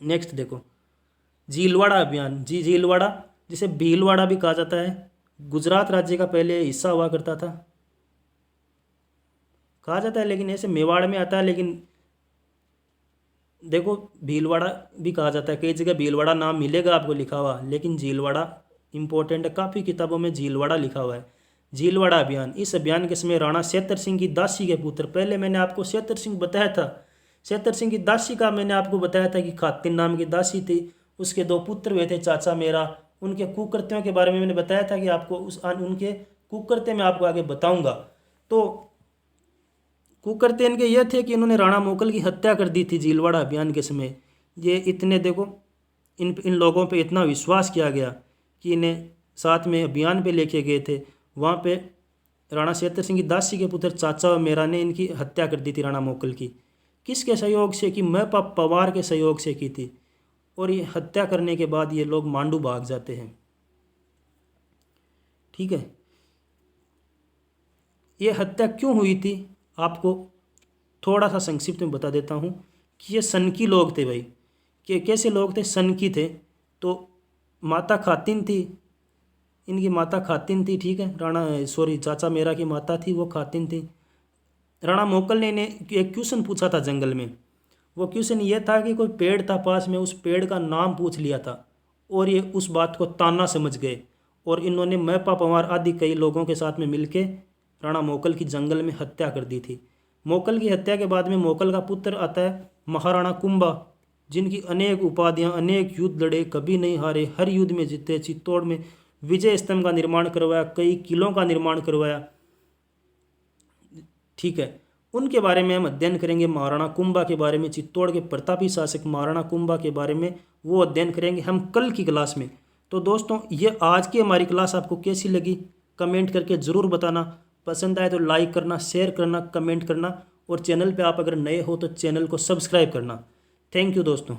नेक्स्ट देखो झीलवाड़ा अभियान। झीलवाड़ा जिसे भीलवाड़ा भी कहा जाता है, गुजरात राज्य का पहले हिस्सा हुआ करता था, कहा जाता है, लेकिन ऐसे मेवाड़ में आता है। लेकिन देखो भीलवाड़ा भी कहा जाता है, कई जगह भीलवाड़ा नाम मिलेगा आपको लिखा हुआ, लेकिन झीलवाड़ा इंपॉर्टेंट है, काफ़ी किताबों में झीलवाड़ा लिखा हुआ है। झीलवाड़ा अभियान, इस अभियान के समय राणा सेतर सिंह की दासी के पुत्र, पहले मैंने आपको सेतर सिंह बताया था, सेतर सिंह की दासी का मैंने आपको बताया था कि खातिन नाम की दासी थी, उसके 2 पुत्र हुए थे चाचा मेरा। उनके कुकृत्यों के बारे में मैंने बताया था कि आपको उनके कुकृत्य मैं आपको आगे बताऊंगा। तो कुकृत्य इनके ये थे कि इन्होंने राणा मोकल की हत्या कर दी थी झीलवाड़ा अभियान के समय। ये इतने देखो इन लोगों पे इतना विश्वास किया गया कि इन्हें साथ में अभियान पे लेके गए थे। वहाँ पे राणा सेतर सिंह की दासी के पुत्र चाचा मेरा ने इनकी हत्या कर दी थी राणा मोकल की। किसके सहयोग से कि महपा पवार के सहयोग से की थी। और ये हत्या करने के बाद ये लोग मांडू भाग जाते हैं। ठीक है, ये हत्या क्यों हुई थी आपको थोड़ा सा संक्षिप्त में बता देता हूँ कि ये सनकी लोग थे भाई। कि कैसे लोग थे, सनकी थे। तो माता खातिन थी, इनकी माता खातिन थी। ठीक है, चाचा मेरा की माता थी, वो खातिन थी। राणा मोकल ने इन्हें एक क्वेश्चन पूछा था जंगल में। वो क्वेश्चन ये था कि कोई पेड़ था पास में, उस पेड़ का नाम पूछ लिया था और ये उस बात को ताना समझ गए और इन्होंने महपा पवार आदि कई लोगों के साथ में मिलके राणा मोकल की जंगल में हत्या कर दी थी। मोकल की हत्या के बाद में मोकल का पुत्र आता है महाराणा कुंभा, जिनकी अनेक उपाधियां, अनेक युद्ध लड़े, कभी नहीं हारे, हर युद्ध में जीते, चित्तौड़ में विजय स्तंभ का निर्माण करवाया, कई किलों का निर्माण करवाया। ठीक है, उनके बारे में हम अध्ययन करेंगे, महाराणा कुंभा के बारे में, चित्तौड़ के प्रतापी शासक महाराणा कुंभा के बारे में वो अध्ययन करेंगे हम कल की क्लास में। तो दोस्तों ये आज की हमारी क्लास आपको कैसी लगी कमेंट करके ज़रूर बताना। पसंद आए तो लाइक करना, शेयर करना, कमेंट करना और चैनल पे आप अगर नए हो तो चैनल को सब्सक्राइब करना। थैंक यू दोस्तों।